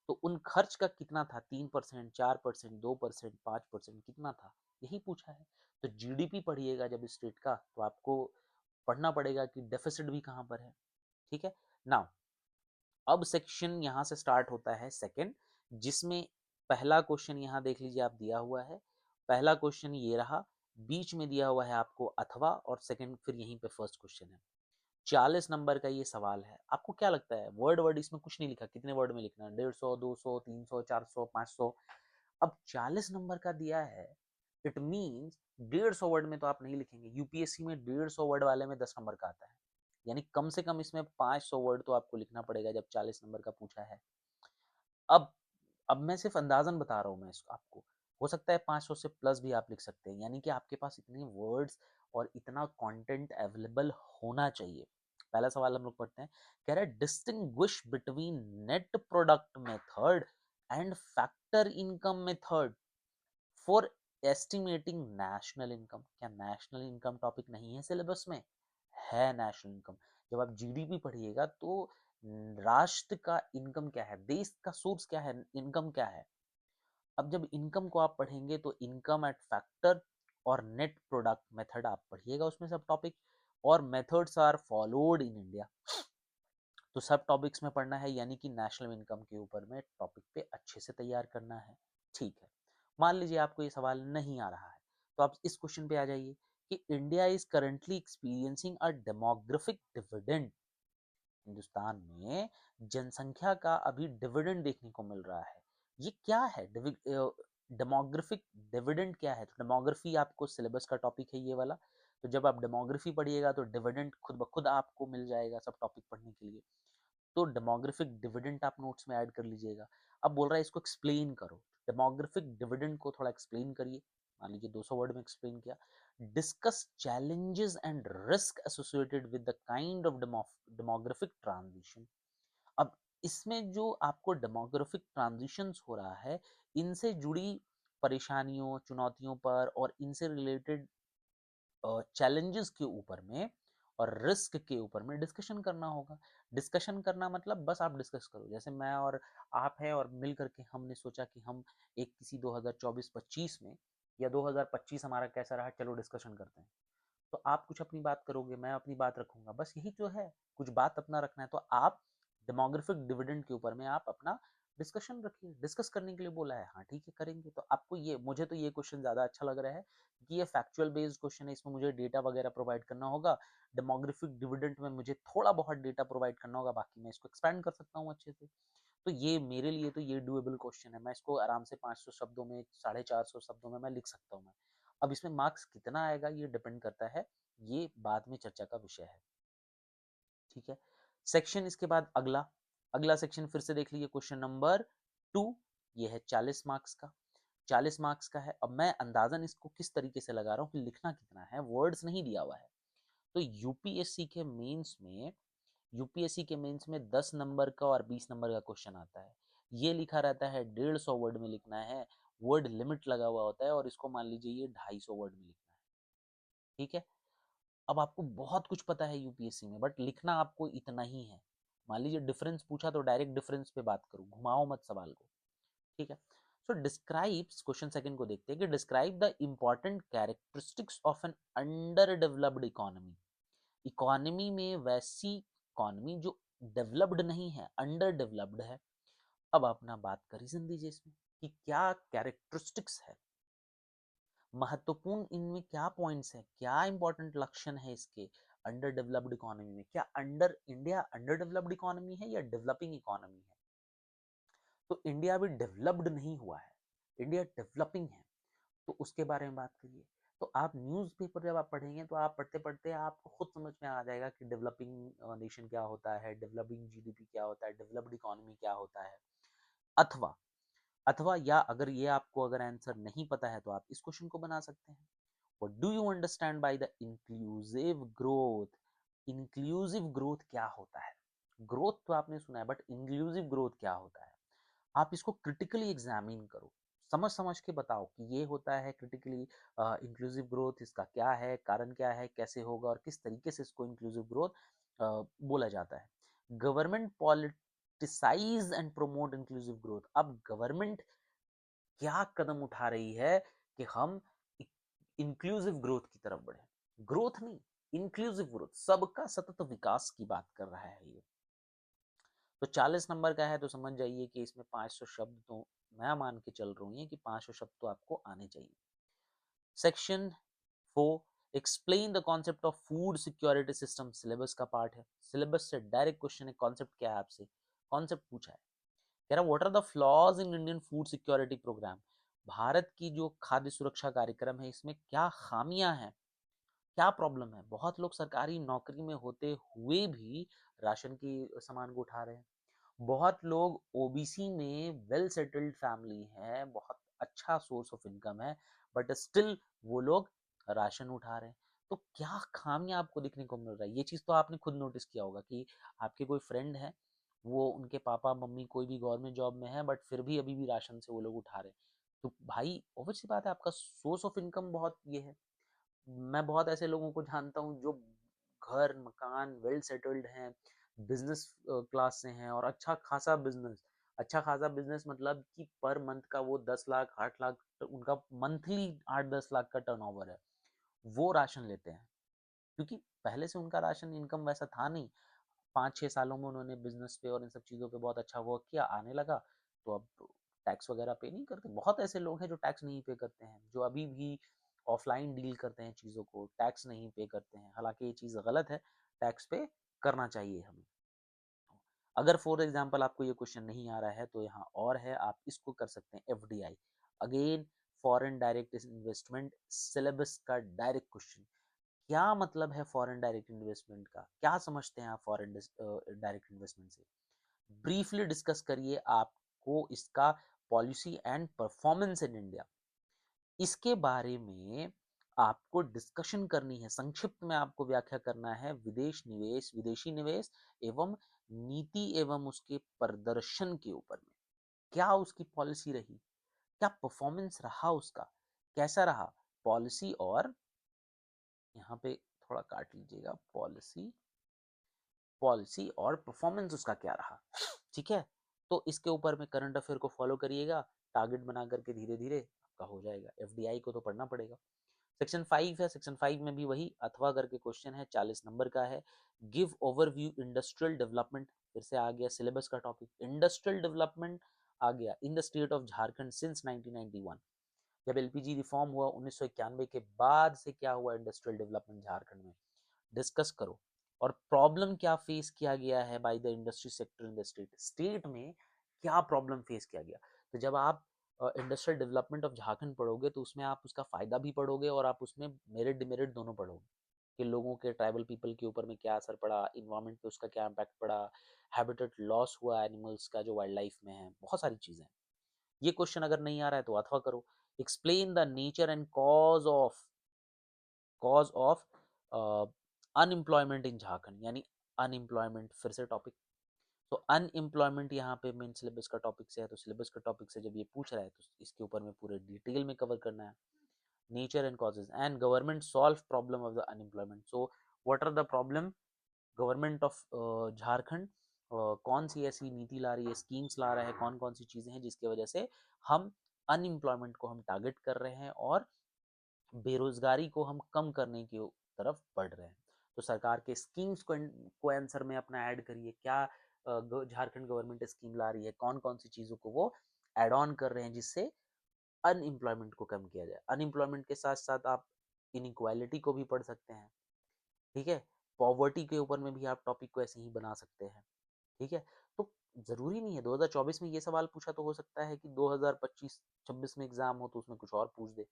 तो उन खर्च का कितना था, 3%, 4%, 2%, 5%, कितना था, यही पूछा है। तो जीडीपी पढ़िएगा जब स्टेट का, तो आपको पढ़ना पड़ेगा कि डेफिसिट भी कहाँ पर है, ठीक है। नाउ अब सेक्शन यहाँ से स्टार्ट होता है सेकंड, जिसमें पहला क्वेश्चन यहाँ देख लीजिए आप दिया हुआ है, पहला क्वेश्चन ये रहा, बीच में दिया हुआ है आपको अथवा, और सेकंड फिर यहीं पे फर्स्ट क्वेश्चन है। 40 नंबर का ये सवाल है, आपको क्या लगता है, वर्ड वर्ड इसमें कुछ नहीं लिखा, कितने वर्ड में लिखना है, 150, 200, 300, 400, 500। अब 40 नंबर का दिया है, इट मीन्स 150 वर्ड में तो आप नहीं लिखेंगे, यूपीएससी में 150 वर्ड वाले में 10 नंबर का आता है, यानी कम से कम इसमें 500 वर्ड तो आपको लिखना पड़ेगा जब 40 नंबर का पूछा है। अब अब मैं सिर्फ अंदाजन बता रहा हूँ मैं इसको आपको, हो सकता है 500 से प्लस भी आप लिख सकते हैं, यानी कि आपके पास इतने वर्ड्स और इतना कंटेंट अवेलेबल होना चाहिए। पहला सवाल हम लोग पढ़ते हैं, कह रहा है distinguish between net product method and factor income method for estimating national income. क्या नेशनल इनकम टॉपिक नहीं है सिलेबस में, है नेशनल इनकम। जब आप जीडीपी पढ़िएगा तो राष्ट्र का इनकम क्या है, देश का सोर्स क्या है, इनकम क्या है। अब जब इनकम को आप पढ़ेंगे तो इनकम एट फैक्टर और नेट प्रोडक्ट मेथड आप पढ़िएगा, उसमें सब टॉपिक, और methods are followed in India, तो सब टॉपिक्स में पढ़ना है, यानी कि नेशनल इनकम के ऊपर में टॉपिक पे अच्छे से तैयार करना है, ठीक है। मान लीजिए आपको ये सवाल नहीं आ रहा है, तो आप इस क्वेश्चन पे आ जाइए कि India is currently experiencing a demographic dividend, Hindustan में जनसंख्या का अभी डिविडेंड देखने को मिल रहा है, ये क्या है, डेमोग्राफिक डिविडेंड क्या है, तो डेमोग्राफी आपको सिलेबस का टॉपिक है ये वाला, तो जब आप डेमोग्राफी पढ़िएगा तो डिविडेंड खुद ब खुद आपको मिल जाएगा सब टॉपिक पढ़ने के लिए, तो डेमोग्राफिक डिविडेंड आप नोट्स में ऐड कर लीजिएगा। अब बोल रहा है इसको एक्सप्लेन करो, डेमोग्राफिक डिविडेंड को थोड़ा एक्सप्लेन करिए, मान लीजिए 200 वर्ड में एक्सप्लेन किया। Discuss challenges and risk associated with the kind of demographic transition. अब इसमें जो आपको डेमोग्राफिक ट्रांजिशंस हो रहा है, इनसे जुड़ी परेशानियों, चुनौतियों पर और इनसे रिलेटेड चैलेंजेस के ऊपर में, और रिस्क के ऊपर में डिस्कशन करना होगा। डिस्कशन करना मतलब बस आप डिस्कस करो, जैसे मैं और आप हैं और मिल करके हमने सोचा कि हम एक किसी 2024-25 में या 2025 हमारा कैसा रहा, चलो डिस्कशन करते हैं। तो आप कुछ अपनी बात करोगे, मैं अपनी बात रखूंगा, बस यही तो है, कुछ बात अपना रखना है। तो आप डेमोग्राफिक डिविडेंड के ऊपर में आप अपना डिस्कशन रखिए, डिस्कस करने के लिए बोला है, हाँ ठीक है करेंगे। तो आपको ये, मुझे तो ये क्वेश्चन ज़्यादा अच्छा लग रहा है कि ये फैक्चुअल बेस्ड क्वेश्चन है, इसमें मुझे डेटा वगैरह प्रोवाइड करना होगा। डेमोग्राफिक डिविडेंड में मुझे थोड़ा बहुत डेटा प्रोवाइड करना होगा, बाकी मैं इसको एक्सपैंड कर सकता हूँ अच्छे से। तो ये मेरे लिए तो ये डुएबल क्वेश्चन है, मैं इसको आराम से 500 शब्दों में, 450 शब्दों में मैं लिख सकता हूँ मैं। अब इसमें मार्क्स कितना आएगा ये डिपेंड करता है, ये बाद में चर्चा का विषय है, ठीक है। सेक्शन इसके बाद अगला अगला सेक्शन फिर से देख लीजिए, क्वेश्चन नंबर 2, ये है 40 मार्क्स का। 40 मार्क्स का है। अब मैं अंदाजन इसको किस तरीके से लगा रहा हूँ कि लिखना कितना है, वर्ड्स नहीं दिया हुआ है। तो यूपीएससी के मेंस में 10 नंबर का और 20 नंबर का क्वेश्चन आता है। ये लिखा रहता है 150 वर्ड में लिखना है, वर्ड लिमिट लगा हुआ होता है, और इसको मान लीजिए ये 250 वर्ड में लिखना है, ठीक है। अब आपको बहुत कुछ पता है यूपीएससी में, बट लिखना आपको इतना ही है। मान लीजिए डिफरेंस पूछा तो डायरेक्ट डिफरेंस पे बात करो, घुमाओ मत सवाल को, ठीक है। सो डिस्क्राइब्स, क्वेश्चन सेकंड को देखते हैं कि describe the important characteristics of an under developed economy. Economy में वैसी इकोनॉमी जो डेवलप्ड नहीं है, अंडर डेवलप्ड है। अब अपना बात का रीजन दीजिए इसमें कि क्या कैरेक्टरिस्टिक्स है, महत्वपूर्ण इनमें क्या पॉइंट्स है, क्या इंपॉर्टेंट लक्षण है इसके अंडर डेवलप्ड इकोनॉमी में। क्या under India under developed economy है या डेवलपिंग इकोनॉमी है? तो इंडिया अभी डेवलप्ड नहीं हुआ है, इंडिया डेवलपिंग है, तो उसके बारे में बात करिए। तो आप न्यूज़पेपर जब आप पढ़ेंगे तो आप पढ़ते पढ़ते आपको खुद समझ में आ जाएगा कि डेवलपिंग नेशन क्या होता है, डेवलपिंग जीडीपी क्या होता है, डेवलप्ड इकोनॉमी क्या होता है। अथवा अथवा या अगर ये आपको अगर आंसर नहीं पता है तो आप इस क्वेश्चन को बना सकते हैं, what do you understand by the inclusive growth. Inclusive growth क्या होता है? ग्रोथ तो आपने सुना है, बट इंक्लूसिव ग्रोथ क्या होता है? आप इसको क्रिटिकली एग्जामिन करो, समझ समझ के बताओ कि ये होता है क्रिटिकली इंक्लूसिव ग्रोथ, इसका क्या है, कारण क्या है, कैसे होगा और किस तरीके से इसको इंक्लूसिव ग्रोथ बोला जाता है। Government politicise and promote inclusive growth. अब गवर्नमेंट क्या कदम उठा रही है कि हम इंक्लूसिव ग्रोथ की तरफ बढ़े, ग्रोथ नहीं, इंक्लूसिव ग्रोथ, सबका सतत विकास की बात कर रहा है ये। तो 40 नंबर का है तो समझ जाइए कि इसमें 500 शब्द तो मैं मान के चल रही हूँ कि 500 शब्द तो आपको आने चाहिए। Section 4, explain the concept of food security system, syllabus का पार्ट है, सिलेबस से डायरेक्ट क्वेश्चन है। कॉन्सेप्ट क्या है, आपसे कॉन्सेप्ट पूछा है, कह रहा what are the flaws in Indian food security program. Bharat की जो खाद्य सुरक्षा कार्यक्रम है इसमें क्या खामियां हैं, क्या प्रॉब्लम है। बहुत लोग सरकारी नौकरी में होते हुए भी राशन की सामान को उठा रहे हैं, बहुत लोग ओबीसी में वेल सेटल्ड फैमिली है, बहुत अच्छा सोर्स ऑफ इनकम है, बट स्टिल वो लोग राशन उठा रहे हैं। तो क्या खामियां आपको देखने को मिल रहा है, ये चीज तो आपने खुद नोटिस किया होगा कि आपके कोई फ्रेंड है, वो उनके पापा मम्मी कोई भी गवर्नमेंट जॉब में है, बट फिर भी अभी भी राशन से वो लोग उठा रहे हैं। तो भाई ऑब्वियस सी बात है, आपका सोर्स ऑफ इनकम बहुत ये है। मैं बहुत ऐसे लोगों को जानता हूँ जो घर मकान वेल सेटल्ड हैं, बिजनेस क्लास से हैं, और अच्छा खासा बिजनेस मतलब कि पर मंथ का वो 10 लाख 8 लाख, उनका मंथली 8-10 लाख का टर्नओवर है, वो राशन लेते हैं। क्योंकि पहले से उनका राशन इनकम वैसा था नहीं, 5-6 सालों में उन्होंने बिजनेस पे और इन सब चीज़ों पे बहुत अच्छा वर्क किया, आने लगा, तो अब टैक्स वगैरह पे नहीं करते। बहुत ऐसे लोग हैं जो टैक्स नहीं पे करते हैं, जो अभी भी ऑफलाइन डील करते हैं चीज़ों को, टैक्स नहीं पे करते हैं, हालांकि ये चीज़ गलत है, टैक्स पे करना चाहिए हमें। अगर फॉर एग्जाम्पल आपको ये क्वेश्चन नहीं आ रहा है तो यहाँ और है, आप इसको कर सकते हैं, FDI, again foreign direct investment, syllabus का डायरेक्ट क्वेश्चन। क्या मतलब है फॉरेन डायरेक्ट इन्वेस्टमेंट का, क्या समझते हैं आप फॉरेन डायरेक्ट इन्वेस्टमेंट से? ब्रीफली डिस्कस करिए आपको इसका policy and performance in India, इसके बारे में आपको डिस्कशन करनी है, संक्षिप्त में आपको व्याख्या करना है विदेश निवेश, विदेशी निवेश एवं नीति एवं उसके प्रदर्शन के ऊपर में। क्या उसकी पॉलिसी रही, क्या परफॉर्मेंस रहा उसका, कैसा रहा पॉलिसी, और यहाँ पे थोड़ा काट लीजिएगा, पॉलिसी और परफॉर्मेंस उसका क्या रहा, ठीक है। तो इसके ऊपर में करंट अफेयर को फॉलो करिएगा, टारगेट बना करके धीरे धीरे आपका हो जाएगा। एफडीआई को तो पढ़ना पड़ेगा। सेक्शन 5 है, सेक्शन 5 में भी वही अथवा करके क्वेश्चन है, 40 नंबर का है। गिव ओवरव्यू इंडस्ट्रियल डेवलपमेंट, फिर से आ गया सिलेबस का टॉपिक, इंडस्ट्रियल डेवलपमेंट आ गया in the state of Jharkhand since 1991। जब एलपीजी रिफॉर्म हुआ 1991 के बाद से क्या हुआ इंडस्ट्रियल डेवलपमेंट झारखंड में, डिस्कस करो। और प्रॉब्लम क्या फेस किया गया है by the industry sector in the state में क्या प्रॉब्लम फेस किया गया। तो जब आप इंडस्ट्रियल डेवलपमेंट ऑफ झारखंड पढ़ोगे तो उसमें आप उसका फायदा भी पढ़ोगे और आप उसमें मेरिट डिमेरिट दोनों पढ़ोगे कि लोगों के, ट्राइबल पीपल के ऊपर में क्या असर पड़ा, इन्वायरमेंट पे उसका क्या इम्पैक्ट पड़ा, हैबिटेट लॉस हुआ एनिमल्स का जो वाइल्ड लाइफ में है, बहुत सारी चीजें हैं। ये क्वेश्चन अगर नहीं आ रहा है तो अथवा करो। Explain the nature and cause of unemployment इन झारखंड, यानी अनएम्प्लॉयमेंट फिर से टॉपिक। तो अनएम्प्लॉयमेंट यहाँ पे मेन सिलेबस का टॉपिक से है, तो सिलेबस का टॉपिक से जब ये पूछ रहा है तो इसके ऊपर में पूरे डिटेल में कवर करना है। Nature and causes and government solve problem of the unemployment. So what are the problem government of Jharkhand कौन सी ऐसी नीति ला रही है, स्कीम्स ला रहा है, कौन कौन सी चीजें हैं जिसकी वजह से हम अनएम्प्लॉयमेंट को हम टारगेट कर रहे हैं और बेरोजगारी को हम कम करने की तरफ बढ़ रहे हैं। तो सरकार के स्कीम्स को आंसर में अपना ऐड करिए, क्या झारखंड गवर्नमेंट स्कीम ला रही है, कौन कौन सी चीजों को वो एड ऑन कर रहे हैं जिससे अनएम्प्लॉयमेंट को कम किया जाए। अनएम्प्लॉयमेंट के साथ साथ आप इनइक्वालिटी को भी पढ़ सकते हैं, ठीक है। पॉवर्टी के ऊपर में भी आप टॉपिक को ऐसे ही बना सकते हैं, ठीक है। तो जरूरी नहीं है 2024 में ये सवाल पूछा, तो हो सकता है कि 2025-26 में एग्जाम हो तो उसमें कुछ और पूछ दे,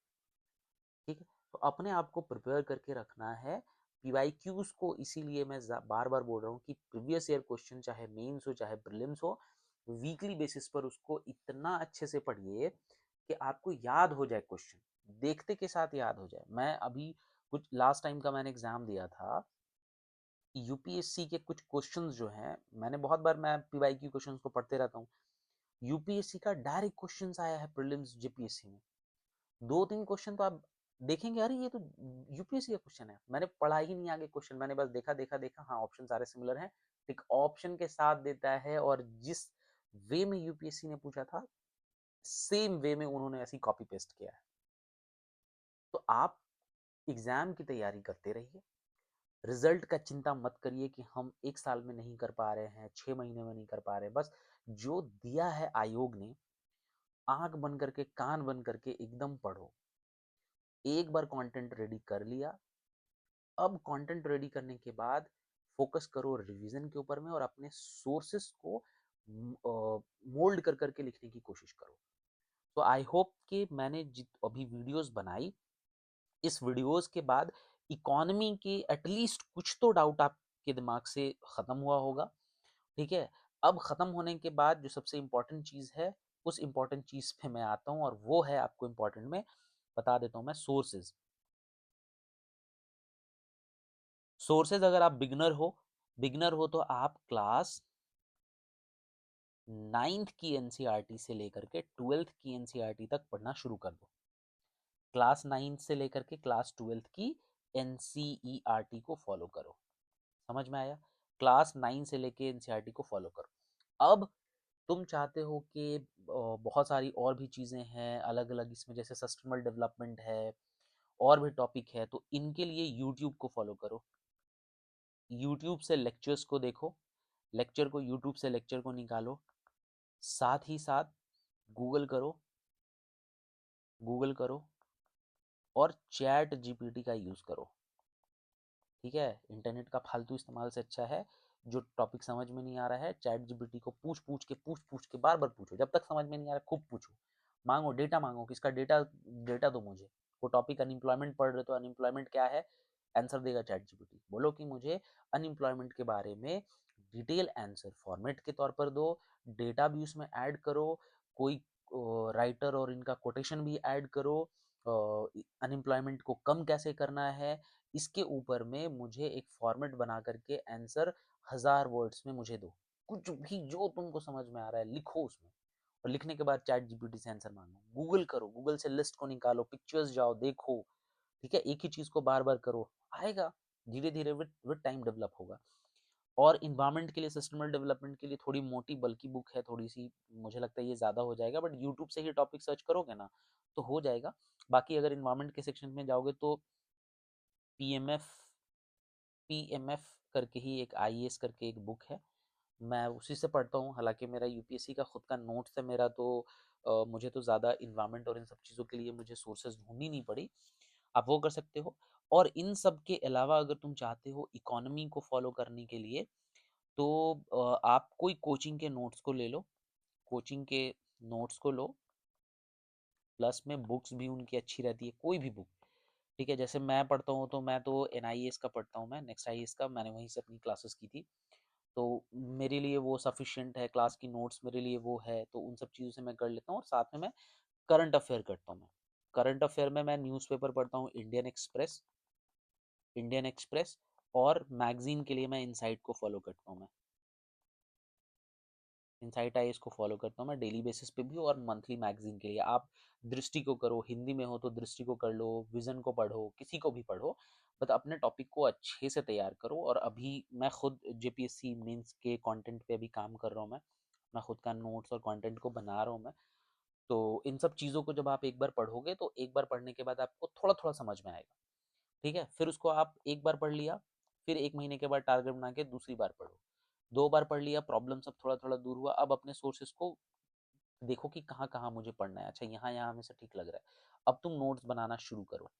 ठीक है। तो अपने आप को प्रिपेयर करके रखना है पीवाईक्यूज को। इसीलिए मैं बार बार बोल रहा हूँ कि प्रीवियस ईयर क्वेश्चन चाहे मेंस हो चाहे प्रीलिम्स हो, वीकली बेसिस पर उसको इतना अच्छे से पढ़िए कि आपको याद हो जाए, क्वेश्चन देखते के साथ याद हो जाए। मैं अभी कुछ लास्ट टाइम का मैंने एग्जाम दिया था, यूपीएससी के कुछ क्वेश्चंस जो हैं, मैंने बहुत बार मैं पीवाईक्यू क्वेश्चंस को पढ़ते रहता हूँ, यूपीएससी का डायरेक्ट क्वेश्चंस आया है प्रीलिम्स जीपीएससी में। 2-3 क्वेश्चन तो आप देखेंगे अरे ये तो यूपीएससी का क्वेश्चन है, मैंने पढ़ा ही नहीं आगे क्वेश्चन, मैंने बस देखा देखा देखा, हाँ ऑप्शन सारे सिमिलर हैं, एक ऑप्शन के साथ देता है और जिस वे में यूपीएससी ने पूछा था सेम वे में उन्होंने ऐसी कॉपी पेस्ट किया है। तो आप एग्जाम की तैयारी करते रहिए, रिजल्ट का चिंता मत करिए कि हम 1 साल में नहीं कर पा रहे हैं, 6 महीने में नहीं कर पा रहे हैं। बस जो दिया है आयोग ने, आंख बंद करके कान बंद करके एकदम पढ़ो। एक बार कंटेंट रेडी कर लिया, अब कंटेंट रेडी करने के बाद फोकस करो रिवीजन के ऊपर में और अपने सोर्सेस को मोल्ड कर करके लिखने की कोशिश करो। तो आई होप कि मैंने जित अभी वीडियोस बनाई, इस वीडियोस के बाद इकोनॉमी के एटलीस्ट कुछ तो डाउट आपके दिमाग से खत्म हुआ होगा, ठीक है। अब खत्म होने के बाद जो सबसे इम्पोर्टेंट चीज है, उस इम्पोर्टेंट चीज पे मैं आता हूँ और वो है आपको इम्पोर्टेंट में बता देता हूँ मैं, सोर्सेज। सोर्सेज अगर आप बिगनर हो तो आप क्लास 9th की एनसीईआरटी से लेकर के 12th की एनसीईआरटी तक पढ़ना शुरू कर दो। क्लास 9th से लेकर के क्लास 12th की एनसीईआरटी को फॉलो करो। समझ में आया? क्लास 9 से लेके एनसीईआरटी को फॉलो करो। अब तुम चाहते हो कि बहुत सारी और भी चीज़ें हैं अलग अलग इसमें, जैसे सस्टेनेबल डेवलपमेंट है और भी टॉपिक है, तो इनके लिए यूट्यूब को फॉलो करो। यूट्यूब से लेक्चर्स को देखो, लेक्चर को यूट्यूब से लेक्चर को निकालो, साथ ही साथ गूगल करो, गूगल करो और चैट जीपीटी का यूज़ करो, ठीक है। इंटरनेट का फालतू इस्तेमाल से अच्छा है, जो टॉपिक समझ में नहीं आ रहा है चैट जीपीटी को पूछ पूछ के बार बार पूछो, जब तक समझ में नहीं आ रहा खूब पूछो, मांगो डेटा, मांगो किसका डेटा, डेटा दो मुझे। वो टॉपिक अनएम्प्लॉयमेंट पढ़ रहे तो अनएम्प्लॉयमेंट क्या है, आंसर देगा चैट जीपीटी। बोलो कि मुझे अनएम्प्लॉयमेंट के बारे में डिटेल आंसर फॉर्मेट के तौर पर दो, डेटा भी उसमें ऐड करो, कोई राइटर और इनका कोटेशन भी ऐड करो, अनएम्प्लॉयमेंट को कम कैसे करना है, इसके ऊपर में मुझे एक फॉर्मेट बना करके आंसर 1000 वर्ड्स में मुझे दो। कुछ भी जो तुमको समझ में आ रहा है लिखो उसमें, और लिखने के बाद चैट जीपीटी से आंसर मांगो, गूगल करो, गूगल से लिस्ट को निकालो, पिक्चर्स जाओ देखो, ठीक है। एक ही चीज को बार बार करो, आएगा। धीरे धीरे विद टाइम डेवलप होगा। और इन्वायरमेंट के लिए, सस्टेनेबल डेवलपमेंट के लिए थोड़ी मोटी बल्कि बुक है, थोड़ी सी मुझे लगता है ये ज़्यादा हो जाएगा, बट यूट्यूब से ही टॉपिक सर्च करोगे ना तो हो जाएगा। बाकी अगर इन्वायरमेंट के सेक्शन में जाओगे तो पीएमएफ पीएमएफ करके ही एक आईएएस करके एक बुक है, मैं उसी से पढ़ता हूँ। हालांकि मेरा यूपीएससी का खुद का नोट्स है मेरा, तो मुझे तो ज़्यादा इन्वायरमेंट और इन सब चीज़ों के लिए मुझे सोर्सेज ढूंढनी नहीं पड़ी, आप वो कर सकते हो। और इन सब के अलावा अगर तुम चाहते हो इकोनॉमी को फॉलो करने के लिए, तो आप कोई कोचिंग के नोट्स को ले लो, कोचिंग के नोट्स को लो, प्लस में बुक्स भी उनकी अच्छी रहती है, कोई भी बुक, ठीक है। जैसे मैं पढ़ता हूँ तो मैं तो एनआईएस का पढ़ता हूँ, मैं नेक्स्ट आईएएस का, मैंने वहीं से अपनी क्लासेस की थी, तो मेरे लिए वो सफिशिएंट है, क्लास की नोट्स मेरे लिए वो है, तो उन सब चीज़ों से मैं कर लेता हूँ। और साथ में मैं करंट अफेयर करता हूँ। मैं करंट अफेयर में मैं न्यूज़पेपर पढ़ता हूँ, इंडियन एक्सप्रेस, और मैगजीन के लिए मैं इनसाइट को फॉलो करता हूँ। मैं इनसाइट आईएएस को फॉलो करता हूँ मैं डेली बेसिस पे भी, और मंथली मैगजीन के लिए आप दृष्टि को करो, हिंदी में हो तो दृष्टि को कर लो, विजन को पढ़ो, किसी को भी पढ़ो, बट अपने टॉपिक को अच्छे से तैयार करो। और अभी मैं खुद जेपीएससी मेंस के कंटेंट पे अभी काम कर रहा हूँ, मैं खुद का नोट्स और कंटेंट को बना रहा हूँ मैं। तो इन सब चीज़ों को जब आप एक बार पढ़ोगे तो एक बार पढ़ने के बाद आपको थोड़ा थोड़ा समझ में आएगा, ठीक है। फिर उसको आप एक बार पढ़ लिया, फिर 1 महीने के बाद टारगेट बना के दूसरी बार पढ़ो, 2 बार पढ़ लिया, प्रॉब्लम सब थोड़ा थोड़ा दूर हुआ, अब अपने सोर्सेस को देखो कि कहाँ कहाँ मुझे पढ़ना है, अच्छा यहाँ यहाँ हमें से ठीक लग रहा है, अब तुम नोट्स बनाना शुरू करो।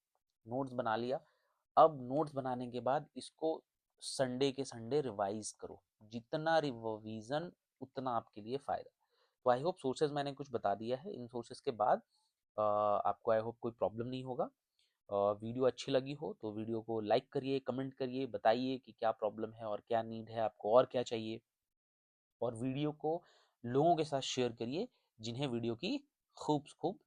नोट्स बना लिया, अब नोट्स बनाने के बाद इसको संडे के संडे रिवाइज करो, जितना रिवीजन उतना आपके लिए फ़ायदा। तो आई होप सोर्सेज मैंने कुछ बता दिया है, इन सोर्सेज के बाद आपको आई होप कोई प्रॉब्लम नहीं होगा। वीडियो अच्छी लगी हो तो वीडियो को लाइक करिए, कमेंट करिए, बताइए कि क्या प्रॉब्लम है और क्या नीड है आपको और क्या चाहिए, और वीडियो को लोगों के साथ शेयर करिए जिन्हें वीडियो की खूब खूब